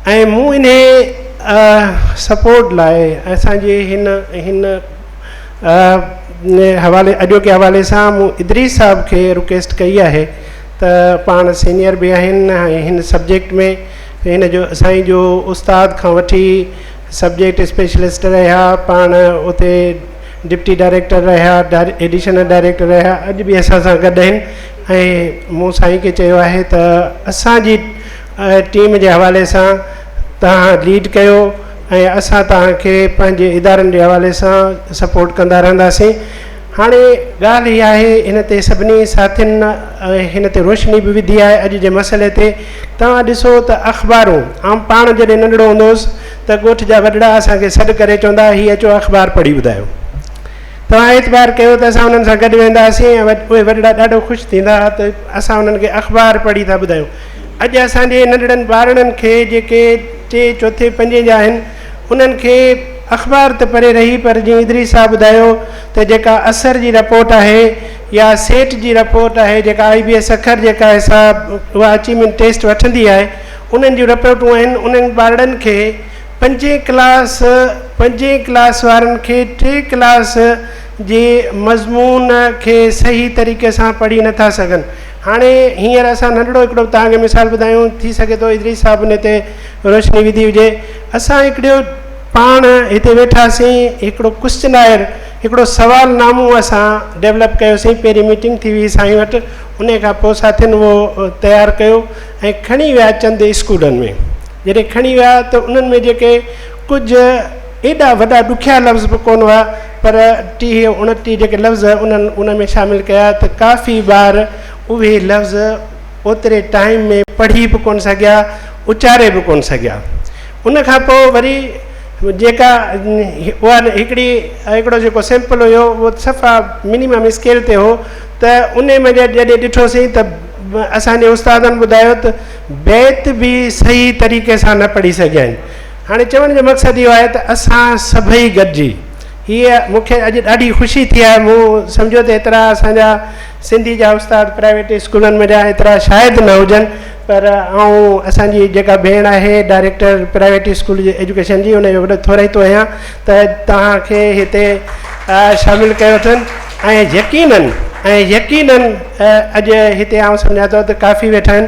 Speaker 1: ऐं मूं इन सपोर्ट लाइ असांजे हिन हवाले अॼोके हवाले सां मूं इदरीस साहब खे रिक्वेस्ट कई आहे त पाण सीनियर बि आहिनि ऐं हिन सब्जेक्ट में हिन जो साईं जो उस्ताद खां वठी सब्जेक्ट स्पेशलिस्ट रहिया, पाण उते डिप्टी डायरेक्टर रहिया, एडिशनल डायरेक्टर रहिया, अॼु बि असां सां गॾु आहिनि। ऐं मूं साईं खे चयो आहे त असांजी टीम जे हवाले सां तव्हां लीड कयो ऐं असां तव्हांखे पंहिंजे इदारनि जे हवाले सां सपोर्ट कंदा रहंदासीं। हाणे ॻाल्हि इहा आहे, हिन ते सभिनी साथियुनि हिन ते रोशनी बि विधी आहे अॼु जे मसइले ते। तव्हां ॾिसो त अख़बारूं, आउं पाण जॾहिं नंढड़ो हूंदो हुउसि त ॻोठ जा वॾड़ा असांखे सॾु करे चवंदा हीअ अचो अख़बार पढ़ी ॿुधायो। तव्हां एतबार कयो त असां उन्हनि सां गॾु वेंदासीं ऐं उहे वॾड़ा ॾाढो ख़ुशि थींदा त असां उन्हनि खे अख़बार पढ़ी था ॿुधायूं। अॼु असांजे नंढड़नि ॿारनि खे जेके 3, 4, 5 जा आहिनि उन्हनि खे अख़बार त परे रही, पर जीअं इदरीस साहब ॿुधायो त जेका असर जी रिपोर्ट आहे या सेठ जी रिपोर्ट आहे, जेका IBS अखर जेका हिसाब उहा अचीवमेंट टेस्ट वठंदी आहे, उन्हनि जूं रिपोर्टूं आहिनि। उन्हनि ॿारनि खे 5 क्लास वारनि खे 3 क्लास जे मज़मून खे सही तरीक़े सां पढ़ी नथा सघनि। हाणे हींअर असां नंढड़ो हिकिड़ो तव्हांखे मिसाल ॿुधायूं, थी सघे थो इदरीस साहब ने ते रोशनी विधी हुजे। असां हिकिड़ो पाण हिते वेठासीं, हिकिड़ो क्वेश्चनायर, हिकिड़ो सवालनामो असां डेवलप कयोसीं। पहिरीं मीटिंग थी हुई साईं वटि, उन खां पोइ साथियुनि उहो तयारु कयो ऐं खणी विया चंद स्कूलनि में। जॾहिं खणी विया त उन्हनि में जेके कुझु एॾा वॾा ॾुखिया लफ़्ज़ बि कोन हुआ, पर 30, 29 जेके लफ़्ज़ उन्हनि उन में शामिलु कया त काफ़ी ॿार उहे लफ़्ज़ ओतिरे टाइम में पढ़ी बि कोन सघिया, उचारे बि कोन सघिया। उन खां पोइ वरी जेका उहा हिकिड़ो जेको सैंपल हुयो उहो सफ़ा मिनिमम स्केल ते हो, त उन में जॾहिं ॾिठोसीं त असांजे उस्तादनि ॿुधायो त बैत बि सही तरीक़े सां न पढ़ी सघिया आहिनि। हाणे चवण जो मक़सदु इहो आहे त असां सभई गॾिजी हीअ मूंखे अॼु ॾाढी ख़ुशी थी आहे। मूं सम्झो त एतिरा असांजा सिंधी जा उस्ताद प्राइवेट स्कूलनि में जा एतिरा शायदि न हुजनि, पर ऐं असांजी जेका भेण आहे डायरेक्टर प्राइवेट स्कूल जी एजुकेशन जी, उनजो वॾो थोरो ई थो आहियां त तव्हांखे हिते शामिलु कयो अथनि। ऐं यकीननि अॼु हिते आउं सम्झां थो त काफ़ी वेठा आहिनि।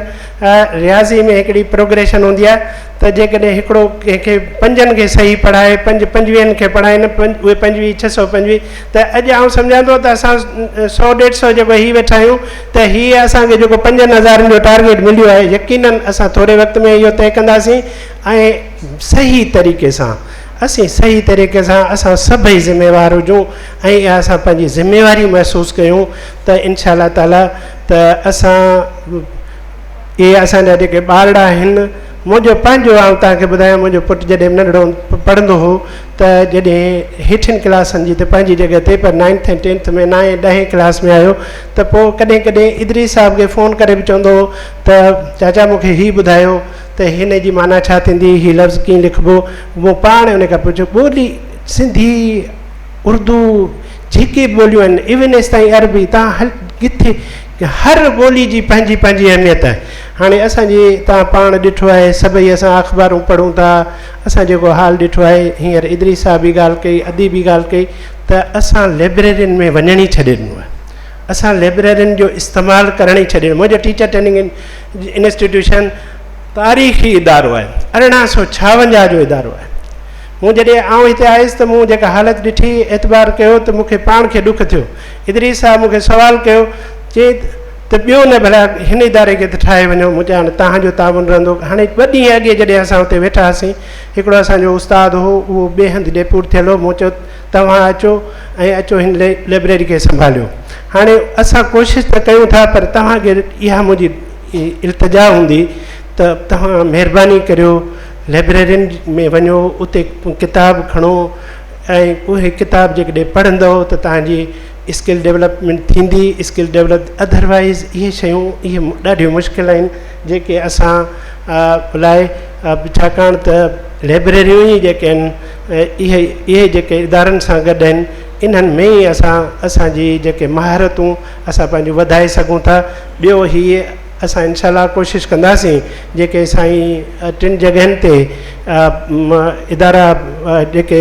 Speaker 1: रियाज़ी में हिकिड़ी प्रोग्रेशन हूंदी आहे त जेकॾहिं हिकिड़ो कंहिंखे 5 खे सही पढ़ाए 25 खे पढ़ाइनि उहे 25 625, त अॼु आउं सम्झां थो त असां 100-150 जेको हीअ वेठा आहियूं त हीअ असांखे जेको 5000 जो टारगेट मिलियो आहे, यकीननि असां थोरे वक़्त में इहो तय कंदासीं। ऐं सही तरीक़े सां असां सभई ज़िम्मेवार हुजूं ऐं इहा असां पंहिंजी ज़िम्मेवारी महसूसु कयूं त इनशा अल्लाह ताला त असां इहे असांजा जेके ॿारड़ा आहिनि, मुंहिंजो पंहिंजो तव्हांखे ॿुधायां, मुंहिंजो पुटु जॾहिं नंढड़ो पढ़ंदो हो त जॾहिं हेठियुनि क्लासनि जी त पंहिंजी जॻह ते, पर 9th ऐं 10th में 9th 10th क्लास में आयो त पोइ कॾहिं कॾहिं इदरीस साहिब खे फ़ोन करे बि चवंदो हो त चाचा मूंखे हीउ ॿुधायो त हिन जी माना छा थींदी, हीउ लफ़्ज़ कीअं लिखिबो। मूं पाण उन खां पुछियो ॿोली सिंधी उर्दू जेके बि ॿोलियूं आहिनि, इवन एसि ताईं अरबी, तव्हां किथे हर ॿोली जी पंहिंजी पंहिंजी अहमियत आहे। हाणे असांजी तव्हां पाण ॾिठो आहे, सभई असां अख़बारूं पढ़ूं था, असां जेको हाल ॾिठो आहे, हींअर इदरीस साहिब बि ॻाल्हि कई, अदी बि ॻाल्हि कई, त असां लाइब्रेरियुनि में वञण ई छॾे ॾिनो आहे। असां लाइब्रेरियुनि जो इस्तेमालु करण ई छॾे ॾिनो। मुंहिंजो टीचर ट्रेनिंग इंस्टीट्यूशन तारीख़ी इदारो आहे, 1856 जो इदारो आहे। मूं जॾहिं आउं हिते आयुसि त मूं जेका हालत ॾिठी, एतबार कयो त मूंखे पाण खे ॾुख थियो। इदरीस साहिब मूंखे सुवालु कयो, चई त ॿियो न भला हिन इदारे खे त ठाहे वञो। मूं चयो तव्हांजो ताउन रहंदो। हाणे ॿ ॾींहं अॻे जॾहिं असां हुते वेठा हुआसीं, हिकिड़ो असांजो उस्ताद हो, उहो ॿिए हंधि डेपूट थियल हो। मूं चयो तव्हां अचो ऐं अचो हिन लाइब्रेरी खे संभालियो। हाणे असां कोशिशि त कयूं था, पर तव्हांखे इहा मुंहिंजी इल्तिजा हूंदी त तव्हां महिरबानी करियो लाइब्रेरियुनि में वञो, उते किताब खणो ऐं उहे किताब जेकॾहिं पढ़ंदव त तव्हांजी स्किल डेवलपमेंट थींदी, स्किल डेवलप। अदरवाइज़ इहे शयूं इहे ॾाढियूं मुश्किल आहिनि जेके असां लाइ, छाकाणि त लाइब्रेरियूं ई जेके आहिनि इहे जेके इदारनि सां गॾु आहिनि, इन्हनि में ई असांजी जेके महारतूं असां पंहिंजूं वधाए सघूं था। ॿियो हीअ असां इनशाला कोशिशि कंदासीं जेके साईं 3 जॻहियुनि ते इदारा जेके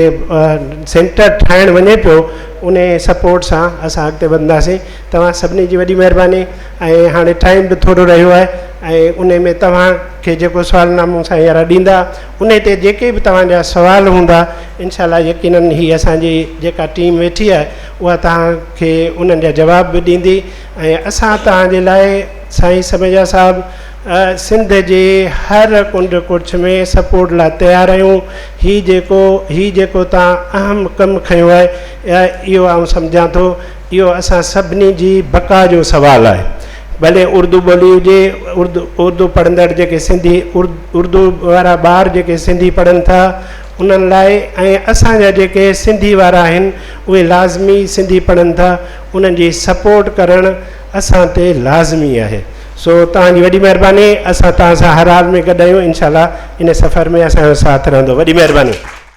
Speaker 1: सेंटर ठाहिणु वञे पियो, उन सपोर्ट सां असां अॻिते वधंदासीं। तव्हां सभिनी जी वॾी महिरबानी। ऐं हाणे टाइम बि थोरो रहियो आहे ऐं उन में तव्हांखे जेको सुवालनामो सां हींअर ॾींदा, उन ते जेके बि तव्हांजा सुवाल हूंदा, इनशाला यकीननि हीअ असांजी जेका टीम वेठी आहे उहा तव्हांखे उन्हनि जा जवाब बि ॾींदी। ऐं असां तव्हांजे लाइ साईं समेजा साहिबु सिंध जे हर कुंड कुछ में सपोर्ट लाइ तयारु आहियूं। हीउ जेको तव्हां अहम कमु खयो आहे, इहो आउं सम्झां थो इहो असां सभिनी जी बका जो सुवालु आहे। भले उर्दू ॿोली हुजे, उर्दू पढ़ंदड़ जेके सिंधी उर्दू वारा ॿार जेके सिंधी पढ़नि था उन्हनि लाइ, ऐं असांजा जेके सिंधी वारा आहिनि उहे लाज़मी सिंधी पढ़नि था, उन्हनि जी सपोर्ट करणु असां ते लाज़मी आहे। सो तव्हांजी वॾी महिरबानी। असां तव्हां सां हर हाल में गॾु आहियूं। इनशाला इन सफ़र में असांजो साथ रहंदो। वॾी महिरबानी।